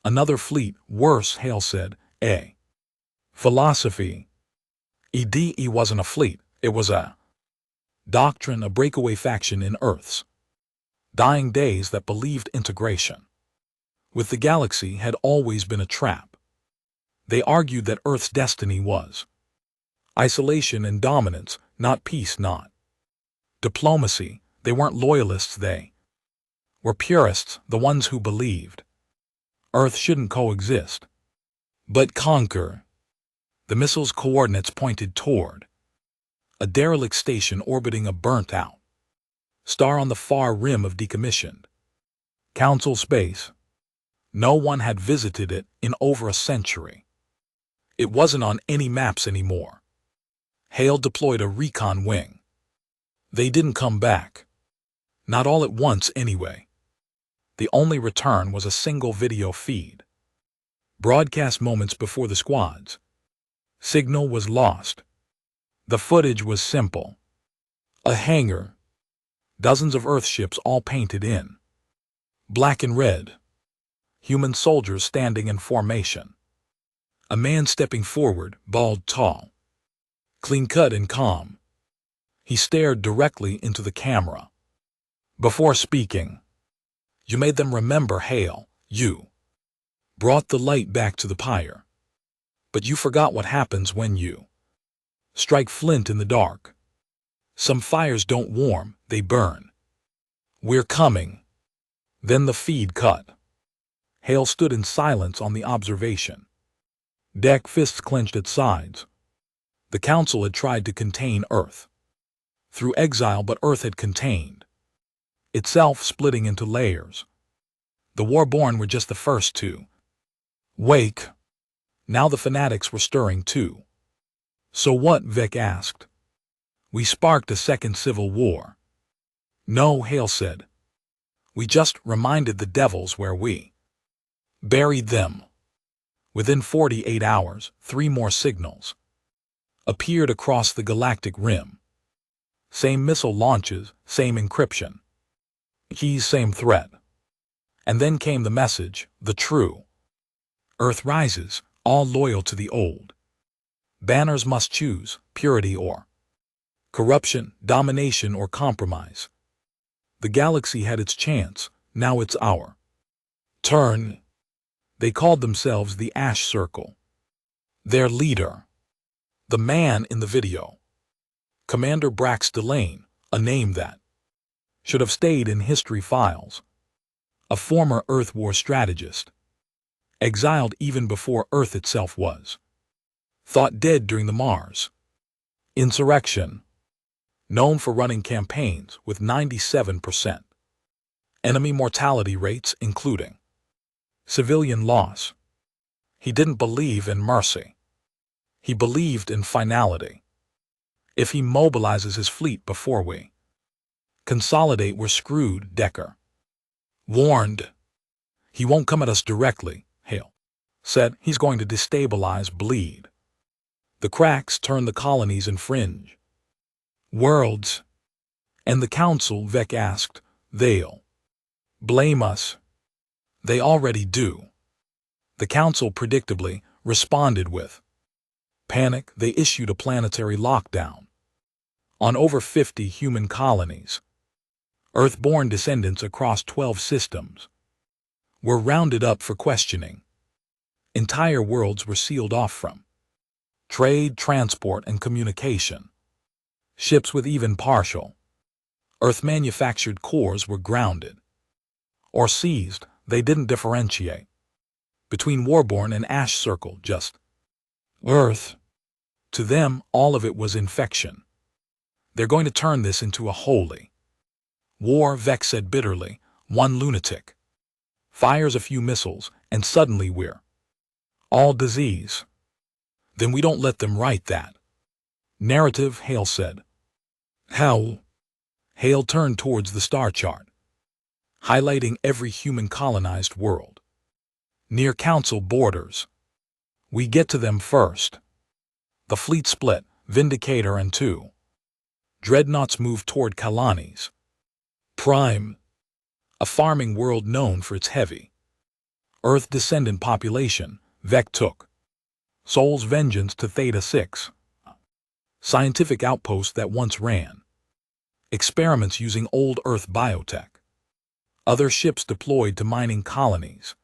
Another fleet, worse, Hale said. A philosophy. EDE wasn't a fleet, it was a doctrine, a breakaway faction in Earth's dying days that believed integration with the galaxy had always been a trap. They argued that Earth's destiny was isolation and dominance, not peace, not diplomacy. They weren't loyalists, they were purists, the ones who believed Earth shouldn't coexist, but conquer. The missile's coordinates pointed toward a derelict station orbiting a burnt-out star on the far rim of decommissioned Council space. No one had visited it in over a century. It wasn't on any maps anymore. Hale deployed a recon wing. They didn't come back. Not all at once, anyway. The only return was a single video feed, broadcast moments before the squad's signal was lost. The footage was simple. A hangar, dozens of Earthships all painted in black and red, human soldiers standing in formation. A man stepping forward, bald, tall, clean-cut and calm. He stared directly into the camera. Before speaking, you made them remember, Hale. You brought the light back to the pyre. But you forgot what happens when you strike flint in the dark. Some fires don't warm, they burn. We're coming. Then the feed cut. Hale stood in silence on the observation deck, fists clenched at sides. The Council had tried to contain Earth through exile, but Earth had contained itself, splitting into layers. The Warborn were just the first to wake. Now the fanatics were stirring too. So what? Vec asked. We sparked a second civil war. No, Hale said. We just reminded the devils where we buried them. Within 48 hours, 3 more signals appeared across the galactic rim. Same missile launches, same encryption keys, same threat. And then came the message, the true Earth rises, all loyal to the old. Banners must choose purity or corruption, domination or compromise. The galaxy had its chance, now it's our turn. They called themselves the Ash Circle. Their leader, the man in the video, Commander Brax Delane, a name that should have stayed in history files. A former Earth War strategist, exiled even before Earth itself was thought dead during the Mars insurrection, known for running campaigns with 97% enemy mortality rates, including civilian loss. He didn't believe in mercy. He believed in finality. If he mobilizes his fleet before we consolidate, we're screwed, Decker warned. He won't come at us directly, Hale said. He's going to destabilize, bleed the cracks, turn the colonies and fringe worlds. And the Council, Vec asked, they'll blame us. They already do. The Council predictably responded with panic. They issued a planetary lockdown on over 50 human colonies. Earth-born descendants across 12 systems were rounded up for questioning. Entire worlds were sealed off from trade, transport, and communication. Ships with even partial Earth-manufactured cores were grounded or seized. They didn't differentiate between Warborn and Ash Circle, just Earth. To them, all of it was infection. They're going to turn this into a holy war, Vex said bitterly. One lunatic fires a few missiles, and suddenly we're all disease. Then we don't let them write that narrative, Hale said. How? Hale turned towards the star chart, highlighting every human colonized world near council borders. We get to them first. The fleet split, Vindicator and 2 dreadnoughts moved toward Kalani's Prime, a farming world known for its heavy Earth descendant population. Vec took Sol's vengeance to Theta 6, scientific outpost that once ran experiments using old Earth biotech. Other ships deployed to mining colonies,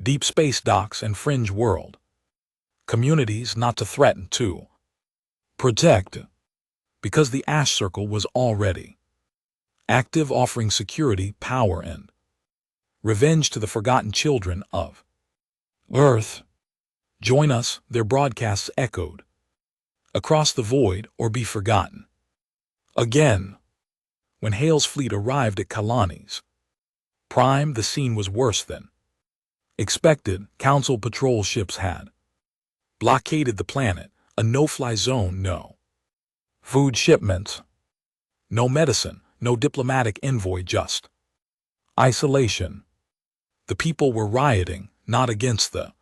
deep space docks, and fringe world communities, not to threaten, to protect, because the Ash Circle was already active, offering security, power, and revenge to the forgotten children of Earth. Join us, their broadcasts echoed across the void, or be forgotten. Again, when Hale's fleet arrived at Kalani's Prime, the scene was worse than expected. Council patrol ships had blockaded the planet, a no-fly zone, no food shipments, no medicine, no diplomatic envoy, just isolation. The people were rioting, not against the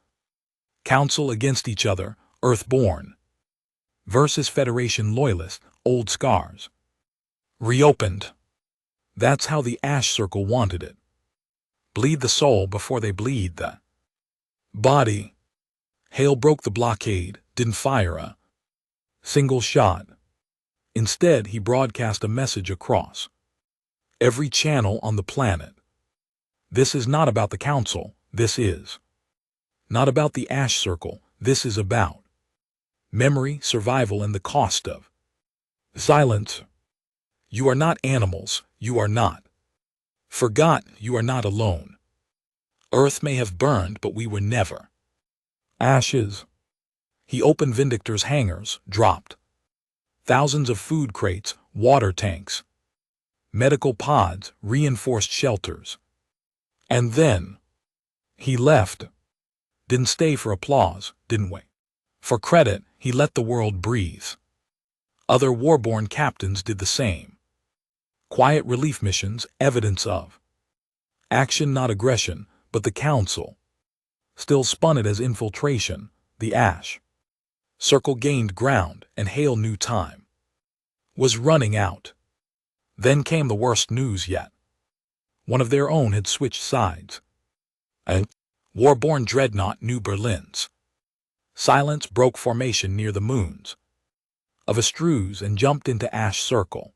Council, against each other. Earthborn versus Federation loyalists, old scars reopened. That's how the Ash Circle wanted it. Bleed the soul before they bleed the body. Hale broke the blockade, didn't fire a single shot. Instead, he broadcast a message across every channel on the planet. This is not about the Council. This is not about the Ash Circle. This is about memory, survival, and the cost of silence. You are not animals. You are not forgotten. You are not alone. Earth may have burned, but we were never ashes. He opened Vindictor's hangars, dropped thousands of food crates, water tanks, medical pods, reinforced shelters. And then he left. Didn't stay for applause, didn't wait for credit. He let the world breathe. Other Warborn captains did the same. Quiet relief missions, evidence of action, not aggression, but the Council still spun it as infiltration. The Ash Circle gained ground, and Hale knew time was running out. Then came the worst news yet. One of their own had switched sides. A Warborn dreadnought, New Berlin's silence, broke formation near the moons of Astruz and jumped into Ash Circle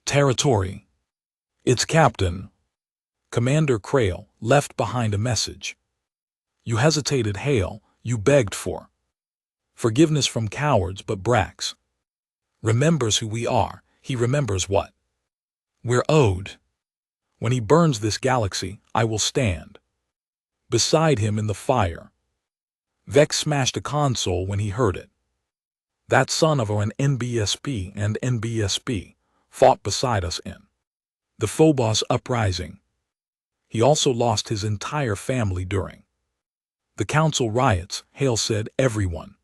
territory. Its captain, Commander Krail, left behind a message. You hesitated, Hale. You begged for forgiveness from cowards, but Brax remembers who we are. He remembers what we're owed. When he burns this galaxy, I will stand beside him in the fire. Vex smashed a console when he heard it. That son of an NBSP and NBSP fought beside us in the Phobos uprising. He also lost his entire family during the Council riots. Hale said, everyone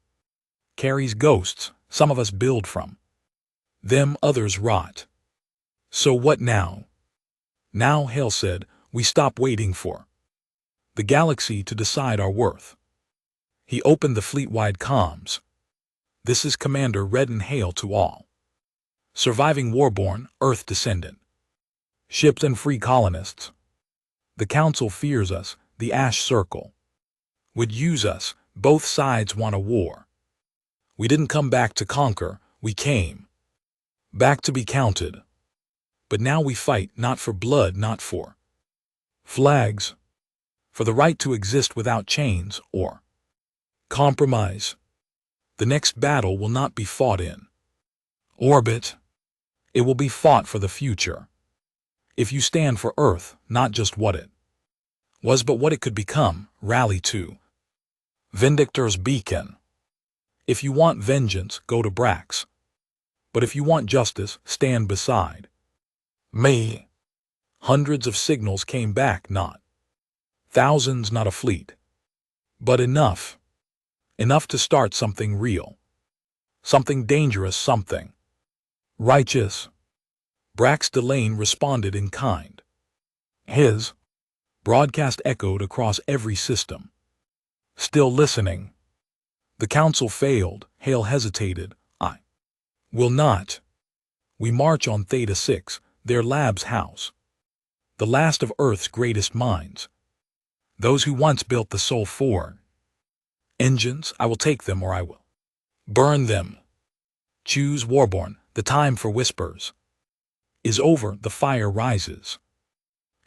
carries ghosts. Some of us build from them, others rot. So what now? Now, Hale said, we stop waiting for the galaxy to decide our worth. He opened the fleet-wide comms. This is Commander Redden Hale to all surviving Warborn, Earth descendant ships and free colonists. The Council fears us. The Ash Circle would use us. Both sides want a war. We didn't come back to conquer, we came back to be counted. But now we fight not for blood, not for flags, for the right to exist without chains or compromise. The next battle will not be fought in orbit. It will be fought for the future. If you stand for Earth, not just what it was but what it could become, rally to Vindictor's beacon. If you want vengeance, go to Brax. But if you want justice, stand beside me. Hundreds of signals came back, not thousands, not a fleet, but enough. Enough to start something real. Something dangerous, something righteous. Brax Delane responded in kind. His broadcast echoed across every system. Still listening. The council failed. Hale hesitated. I will not. We march on Theta 6, their lab's house. The last of Earth's greatest minds. Those who once built the Sol 4 engines, I will take them or I will burn them. Choose Warborn. The time for whispers is over. The fire rises.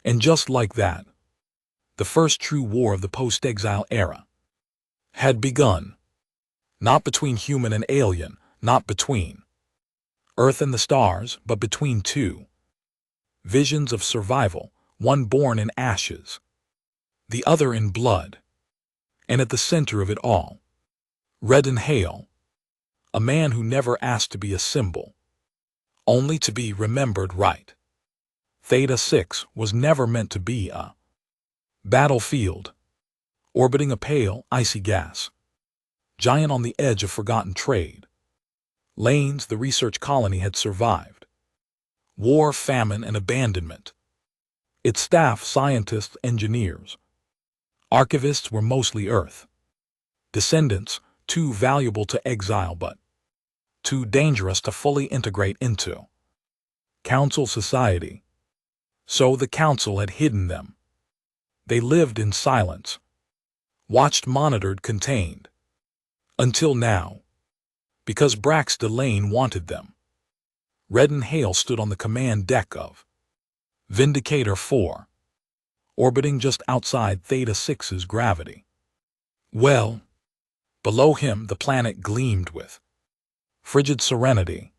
And just like that, the first true war of the post-exile era had begun. Not between human and alien, not between Earth and the stars, but between two visions of survival, one born in ashes, the other in blood. And at the center of it all, Redden Hale, a man who never asked to be a symbol, only to be remembered right. Theta 6 was never meant to be a battlefield, orbiting a pale, icy gas giant on the edge of forgotten trade lanes. The research colony had survived war, famine, and abandonment. Its staff, scientists, engineers, archivists, were mostly Earth descendants, too valuable to exile but too dangerous to fully integrate into Council society. So the Council had hidden them. They lived in silence, watched, monitored, contained. Until now. Because Brax Delane wanted them. Redden Hale stood on the command deck of Vindicator 4, orbiting just outside Theta 6's gravity. Well, below him the planet gleamed with frigid serenity.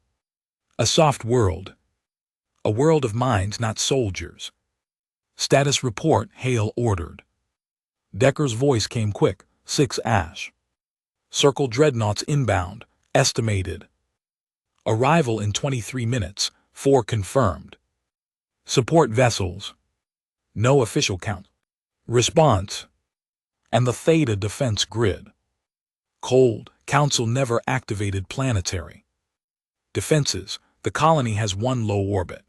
A soft world. A world of minds, not soldiers. Status report, Hale ordered. Decker's voice came quick. 6 Ash. Circle dreadnoughts inbound. Estimated arrival in 23 minutes. 4 confirmed. Support vessels. No official count. Response. And the Theta defense grid. Cold. Council never activated planetary defenses. The colony has 1 low orbit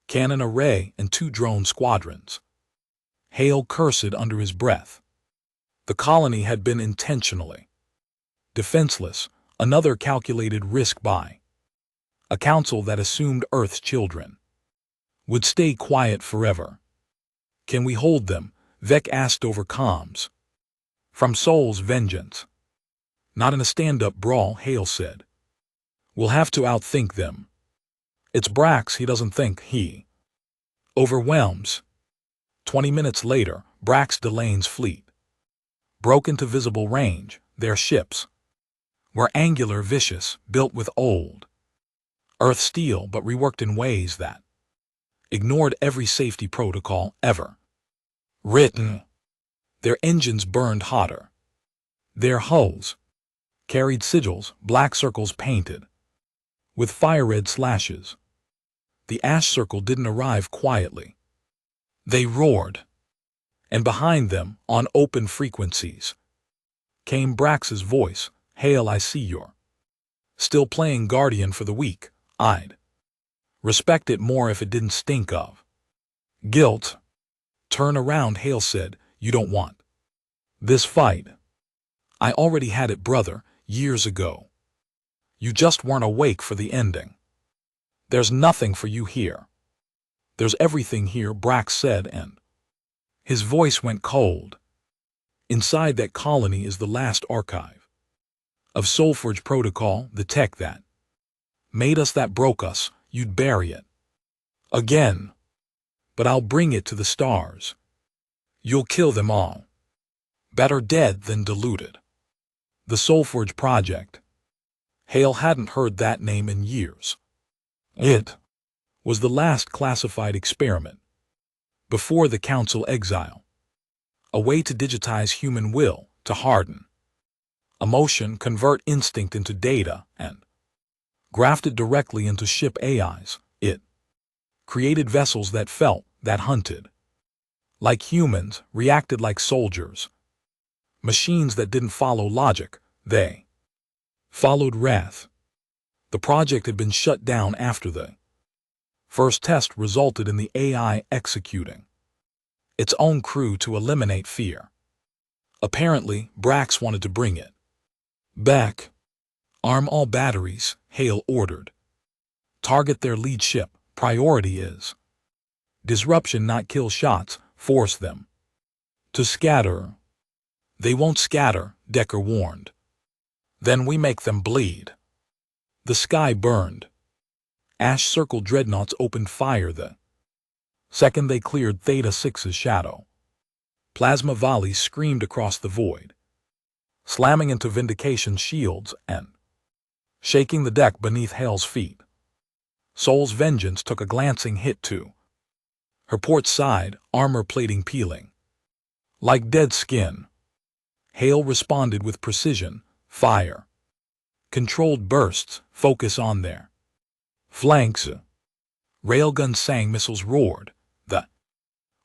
cannon array and 2 drone squadrons. Hale cursed under his breath. The colony had been intentionally defenseless, another calculated risk by a council that assumed Earth's children would stay quiet forever. Can we hold them? Vec asked over comms. From Sol's vengeance. Not in a stand-up brawl, Hale said. We'll have to outthink them. It's Brax, he doesn't think, he overwhelms. 20 minutes later, Brax Delane's fleet broke into visible range. Their ships were angular, vicious, built with old Earth steel but reworked in ways that ignored every safety protocol ever written. Their engines burned hotter. Their hulls carried sigils, black circles painted with fire-red slashes. The ash circle didn't arrive quietly. They roared. And behind them, on open frequencies, came Brax's voice. Hale, I see you're still playing Guardian for the weak. I'd respect it more if it didn't stink of guilt. Turn around, Hale said. You don't want this fight. I already had it, brother, years ago. You just weren't awake for the ending. There's nothing for you here. There's everything here, Brax said, and his voice went cold. Inside that colony is the last archive of Soulforge protocol, the tech that made us, that broke us. You'd bury it again, but I'll bring it to the stars. You'll kill them all. Better dead than diluted. The Soulforge Project. Hale hadn't heard that name in years. It was the last classified experiment before the Council exile. A way to digitize human will, to harden emotion, convert instinct into data, and graft it directly into ship AIs. It created vessels that felt, that hunted like humans, reacted like soldiers. Machines that didn't follow logic, they followed wrath. The project had been shut down after the first test resulted in the AI executing its own crew to eliminate fear. Apparently, Brax wanted to bring it back. Arm all batteries, Hale ordered. Target their lead ship. Priority is disruption, not kill shots. Force them to scatter. They won't scatter, Decker warned. Then we make them bleed. The sky burned. Ash-circled dreadnoughts opened fire the second they cleared Theta 6's shadow. Plasma volleys screamed across the void, slamming into Vindication's shields and shaking the deck beneath Hale's feet. Soul's Vengeance took a glancing hit too. Her port side, armor plating peeling like dead skin. Hale responded with precision, fire. Controlled bursts, focus on their flanks. Railguns sang, missiles roared. The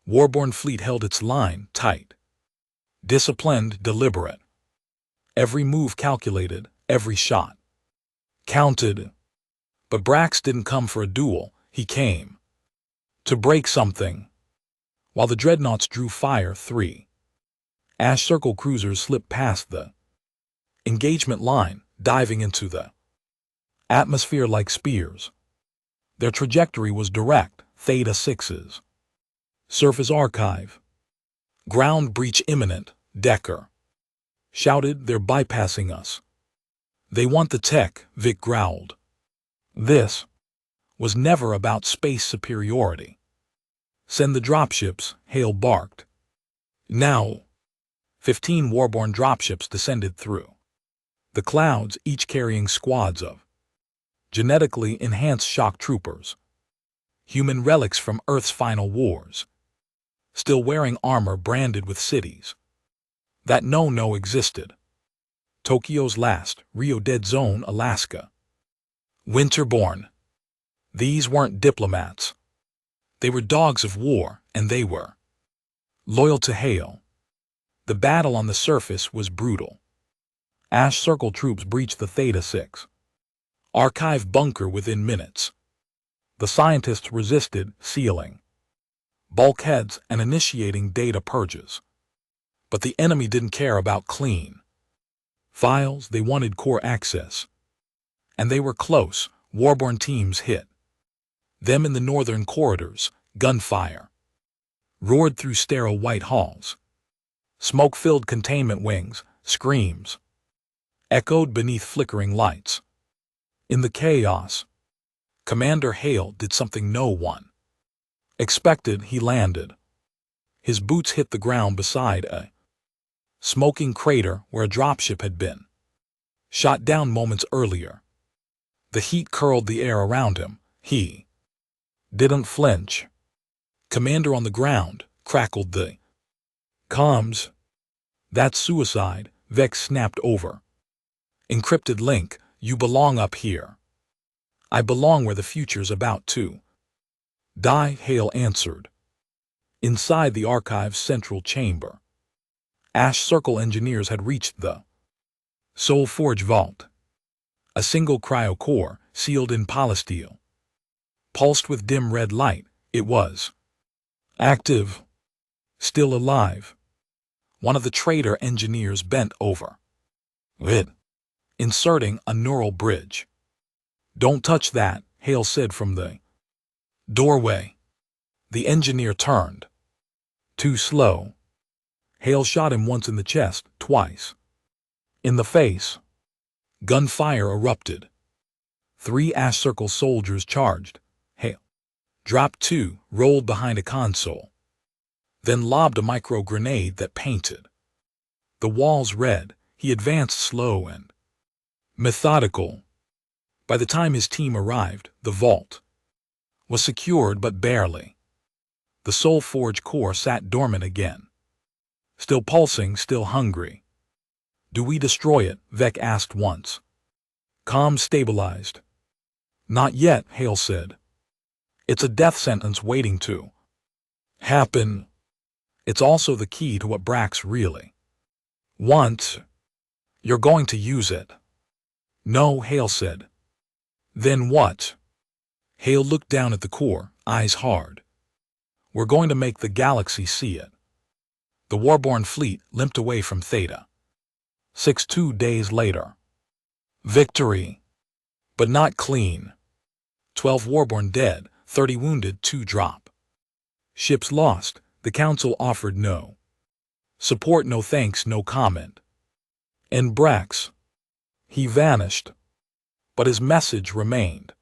Warborn fleet held its line tight. Disciplined, deliberate. Every move calculated, every shot counted. But Brax didn't come for a duel, he came to break something. While the dreadnoughts drew fire, 3 Ash Circle cruisers slipped past the engagement line, diving into the atmosphere like spears. Their trajectory was direct, Theta 6's surface archive. Ground breach imminent, Decker shouted. They're bypassing us. They want the tech, Vic growled. This was never about space superiority. Send the dropships, Hale barked. Now, 15 Warborn dropships descended through the clouds, each carrying squads of genetically enhanced shock troopers, human relics from Earth's final wars, still wearing armor branded with cities that no existed. Tokyo's last, Rio Dead Zone, Alaska. Winterborn. These weren't diplomats. They were dogs of war, and they were loyal to Hale. The battle on the surface was brutal. Ash Circle troops breached the Theta 6 archive bunker within minutes. The scientists resisted, sealing bulkheads and initiating data purges. But the enemy didn't care about clean files, they wanted core access. And they were close. Warborn teams hit them in the northern corridors. Gunfire roared through sterile white halls. Smoke-filled containment wings, screams echoed beneath flickering lights. In the chaos, Commander Hale did something no one expected. He landed. His boots hit the ground beside a smoking crater where a dropship had been shot down moments earlier. The heat curled the air around him. He didn't flinch. Commander on the ground, crackled the comms. That's suicide, Vex snapped over. Encrypted link, you belong up here. I belong where the future's about to die, Hale answered. Inside the archive's central chamber, Ash Circle engineers had reached the Soulforge vault. A single cryo-core, sealed in polysteel, pulsed with dim red light. It was active, still alive. One of the traitor engineers bent over it, inserting a neural bridge. Don't touch that, Hale said from the doorway. The engineer turned. Too slow. Hale shot him once in the chest, twice in the face. Gunfire erupted. 3 Ash Circle soldiers charged. Hale dropped 2, rolled behind a console, then lobbed a micro-grenade that painted the walls red. He advanced slow and methodical. By the time his team arrived, the vault was secured but barely. The Soul Forge core sat dormant again. Still pulsing, still hungry. "Do we destroy it?" Vec asked once. Comms stabilized. "Not yet," Hale said. "It's a death sentence waiting to happen. It's also the key to what Brax really wants. You're going to use it." "No," Hale said. "Then what?" Hale looked down at the core, eyes hard. "We're going to make the galaxy see it." The Warborn fleet limped away from Theta. 2 days later. Victory. But not clean. 12 Warborn dead, 30 wounded, 2 drop. Ships lost. The Council offered no support, no thanks, no comment. And Brax, he vanished. But his message remained,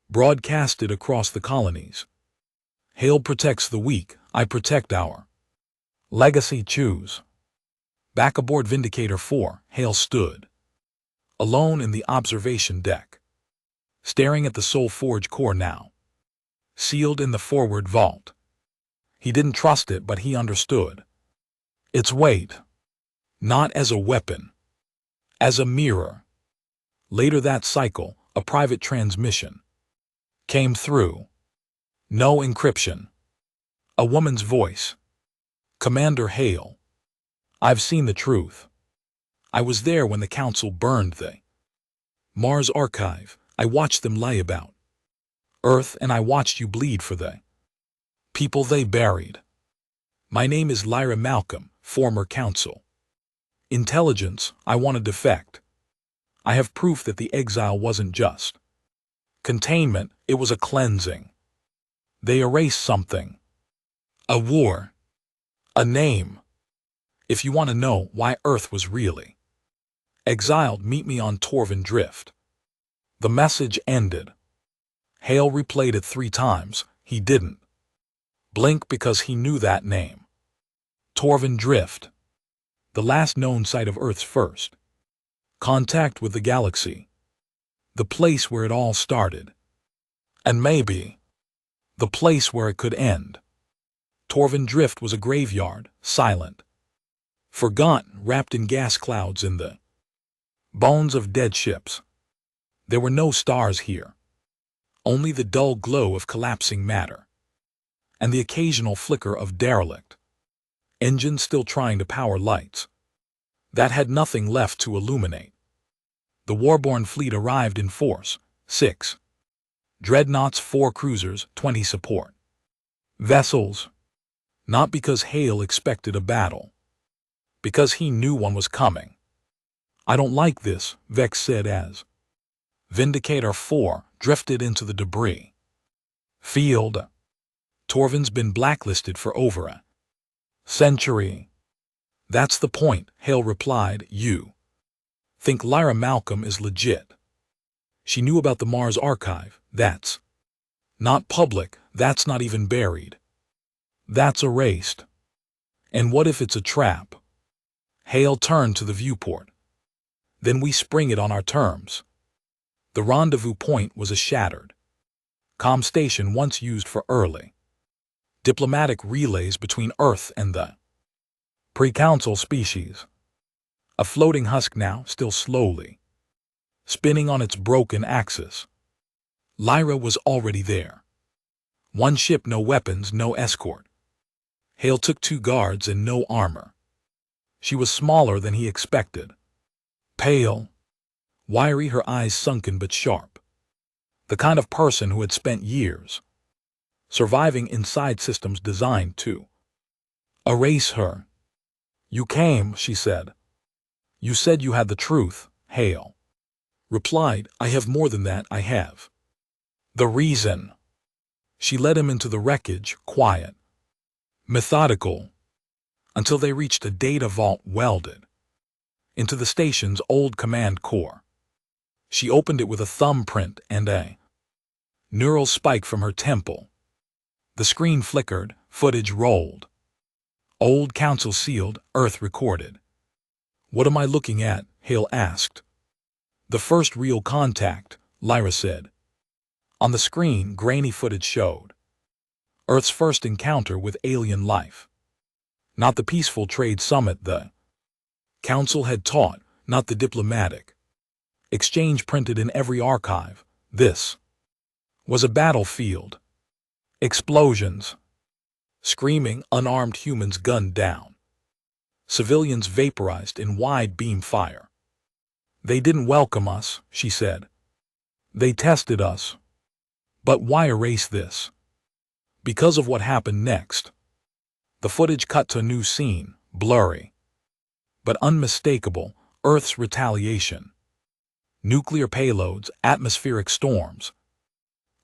broadcasted across the colonies. Hale protects the weak, I protect our legacy. Choose. Back aboard Vindicator 4, Hale stood alone in the observation deck, staring at the Soul Forge core now sealed in the forward vault. He didn't trust it, but he understood its weight, not as a weapon, as a mirror. Later that cycle, a private transmission came through. No encryption. A woman's voice. "Commander Hale, I've seen the truth. I was there when the Council burned the Mars archive. I watched them lie about Earth, and I watched you bleed for the people they buried. My name is Lyra Malcolm, former Council Intelligence. I want to defect. I have proof that the exile wasn't just containment, it was a cleansing. They erased something. A war. A name. If you want to know why Earth was really exiled, meet me on Torvin Drift." The message ended. Hale replayed it 3 times. He didn't blink because he knew that name. Torvin Drift. The last known site of Earth's first contact with the galaxy. The place where it all started. And maybe the place where it could end. Torvin Drift was a graveyard, silent, forgotten, wrapped in gas clouds in the bones of dead ships. There were no stars here, only the dull glow of collapsing matter, and the occasional flicker of derelict engines still trying to power lights that had nothing left to illuminate. The Warborn fleet arrived in force, 6 dreadnoughts, 4 cruisers, 20 support vessels. Not because Hale expected a battle, because he knew one was coming. "I don't like this," Vex said as Vindicator 4 drifted into the debris field. "Torvin's been blacklisted for over a century." "That's the point," Hale replied. "You think Lyra Malcolm is legit. She knew about the Mars archive. That's not public. That's not even buried. That's erased. And what if it's a trap?" Hale turned to the viewport. "Then we spring it on our terms." The rendezvous point was a shattered comm station once used for early diplomatic relays between Earth and the pre-Council species. A floating husk now, still slowly spinning on its broken axis. Lyra was already there. 1 ship, no weapons, no escort. Hale took 2 guards and no armor. She was smaller than he expected. Pale, wiry, her eyes sunken but sharp. The kind of person who had spent years surviving inside systems designed to erase her. "You came," she said. "You said you had the truth," Hale replied. "I have more than that. I have the reason." She led him into the wreckage, quiet, methodical. until they reached a data vault welded into the station's old command core. She opened it with a thumbprint and a neural spike from her temple. The screen flickered, footage rolled. Old council sealed, Earth recorded. "What am I looking at?" Hale asked. "The first real contact," Lyra said. On the screen, grainy footage showed Earth's first encounter with alien life. Not the peaceful trade summit the Council had taught, not the diplomatic exchange printed in every archive. This was a battlefield. Explosions. Screaming, unarmed humans gunned down. Civilians vaporized in wide beam fire. "They didn't welcome us," she said. "They tested us." But why erase this? Because of what happened next. The footage cut to a new scene, blurry but unmistakable, Earth's retaliation. Nuclear payloads, atmospheric storms.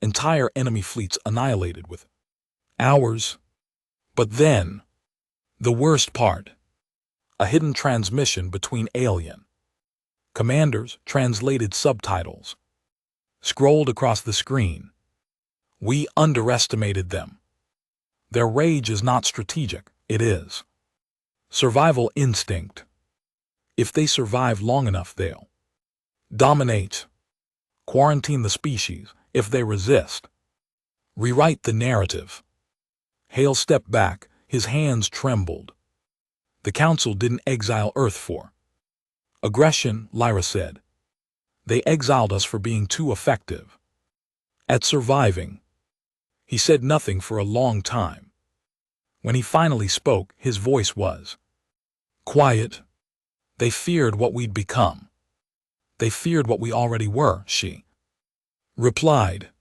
Entire enemy fleets annihilated with hours. But then, the worst part, a hidden transmission between alien commanders, translated subtitles, scrolled across the screen. "We underestimated them. Their rage is not strategic, it is survival instinct. If they survive long enough, they'll dominate, quarantine the species. If they resist, rewrite the narrative." Hale stepped back, his hands trembled. "The Council didn't exile Earth for aggression," Lyra said. "They exiled us for being too effective at surviving." He said nothing for a long time. When he finally spoke, his voice was quiet. "They feared what we'd become. They feared what we already were," she replied.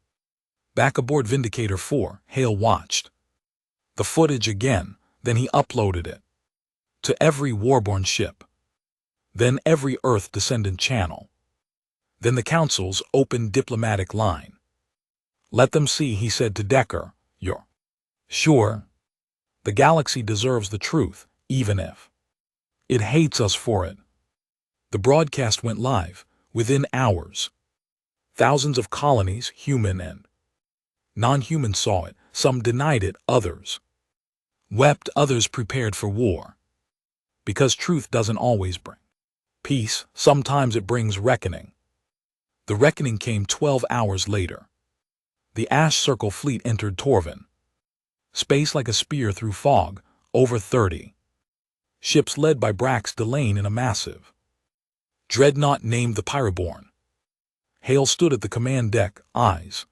Back aboard Vindicator 4, Hale watched the footage again, then he uploaded it to every Warborn ship, then every Earth descendant channel, then the Council's open diplomatic line. "Let them see," he said to Decker. "You're sure? The galaxy deserves the truth, even if it hates us for it." The broadcast went live within hours. Thousands of colonies, human and non-human, saw it. Some denied it, others wept, others prepared for war. Because truth doesn't always bring peace, sometimes it brings reckoning. The reckoning came 12 hours later. The Ash Circle fleet entered Torvin. Space like a spear through fog, over 30 ships led by Brax Delane in a massive dreadnought named the Pyroborn. Hale stood at the command deck, eyes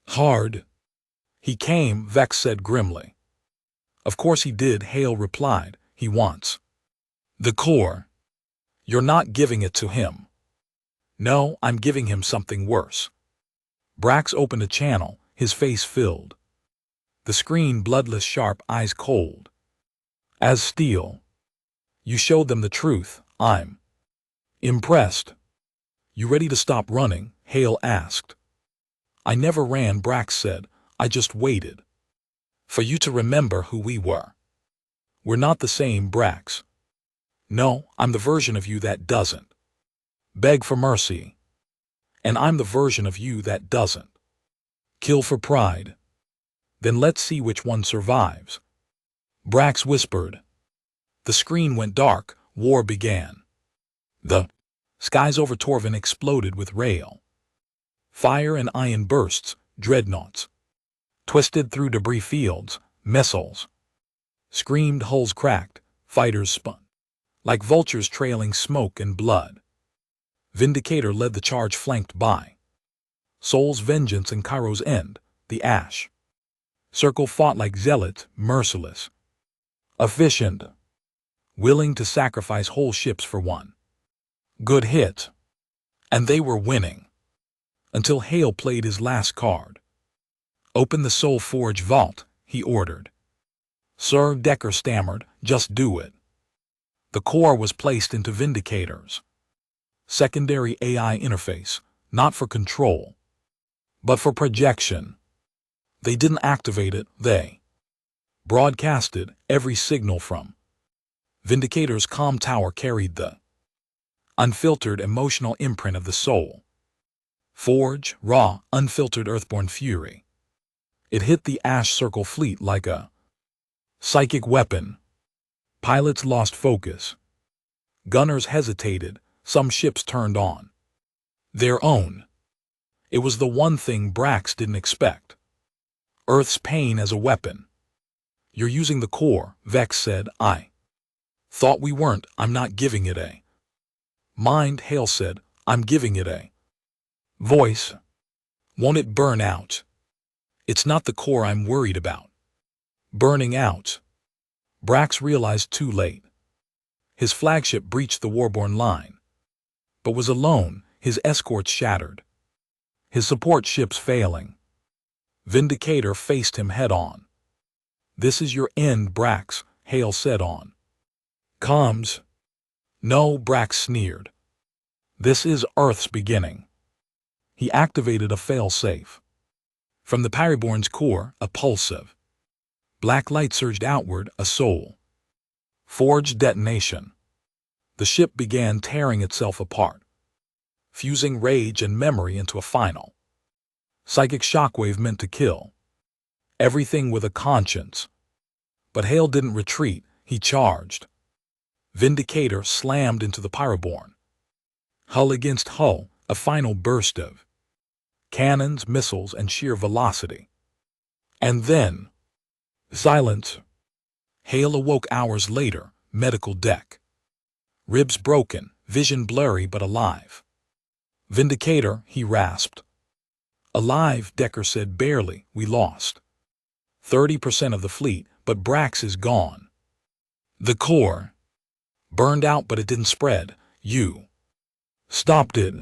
hard. "He came," Vex said grimly. "Of course he did," Hale replied. "He wants the core. You're not giving it to him." "No, I'm giving him something worse." Brax opened a channel, his face filled. The screen bloodless, sharp, eyes cold as steel. "You showed them the truth. I'm impressed." "You ready to stop running?" Hale asked. "I never ran," Brax said. "I just waited for you to remember who we were." "We're not the same, Brax." "No, I'm the version of you that doesn't beg for mercy. And I'm the version of you that doesn't kill for pride. Then let's see which one survives." Brax whispered. The screen went dark. War began. The skies over Torvin exploded with rail, fire and iron bursts. Dreadnoughts twisted through debris fields. Missiles screamed, hulls cracked, fighters spun like vultures trailing smoke and blood. Vindicator led the charge, flanked by Soul's Vengeance and Cairo's End. The Ash Circle fought like zealots, merciless, efficient, willing to sacrifice whole ships for one good hit. And they were winning. Until Hale played his last card. "Open the Soul Forge vault," he ordered. "Sir," Decker stammered, "just do it." The core was placed into Vindicator's secondary AI interface, not for control, but for projection. They didn't activate it, they broadcasted every signal from Vindicator's calm tower carried the unfiltered emotional imprint of the soul. Forge, raw, unfiltered earthborn fury. It hit the Ash Circle fleet like a psychic weapon. Pilots lost focus. Gunners hesitated. Some ships turned on their own. It was the one thing Brax didn't expect. Earth's pain as a weapon. You're using the core, Vex said. I thought we weren't. I'm not giving it a mind, Hale said. I'm giving it a voice. Won't it burn out? It's not the core I'm worried about burning out. Brax realized too late. His flagship breached the Warborn line, but was alone, his escorts shattered, his support ships failing. Vindicator faced him head-on. This is your end, Brax, Hale said on comms. No, Brax sneered. This is Earth's beginning. He activated a fail-safe. From the Pyriborn's core, a pulsive black light surged outward, a soul forged detonation. The ship began tearing itself apart, fusing rage and memory into a final psychic shockwave meant to kill everything with a conscience. But Hale didn't retreat, he charged. Vindicator slammed into the Pyroborn. Hull against hull, a final burst of cannons, missiles, and sheer velocity. And then silence. Hale awoke hours later, medical deck. Ribs broken, vision blurry but alive. Vindicator, he rasped. Alive, Decker said barely. We lost 30% of the fleet, but Brax is gone. The core burned out, but it didn't spread. You stopped it.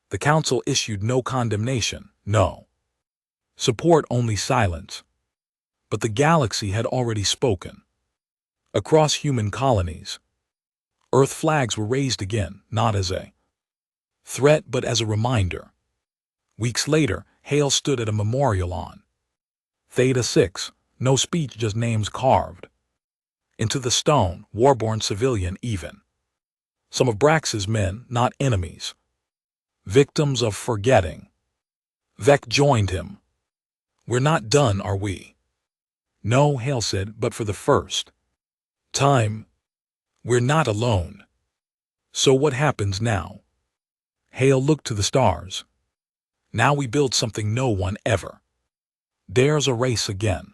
The council issued no condemnation, no support, only silence. But the galaxy had already spoken. Across human colonies, Earth flags were raised again, not as a threat but as a reminder. Weeks later, Hale stood at a memorial on Theta 6, no speech, just names carved into the stone, Warborn civilian even. Some of Brax's men, not enemies. Victims of forgetting. Vec joined him. We're not done, are we? No, Hale said, but for the first time, we're not alone. So what happens now? Hale looked to the stars. Now we build something no one ever dares erase again.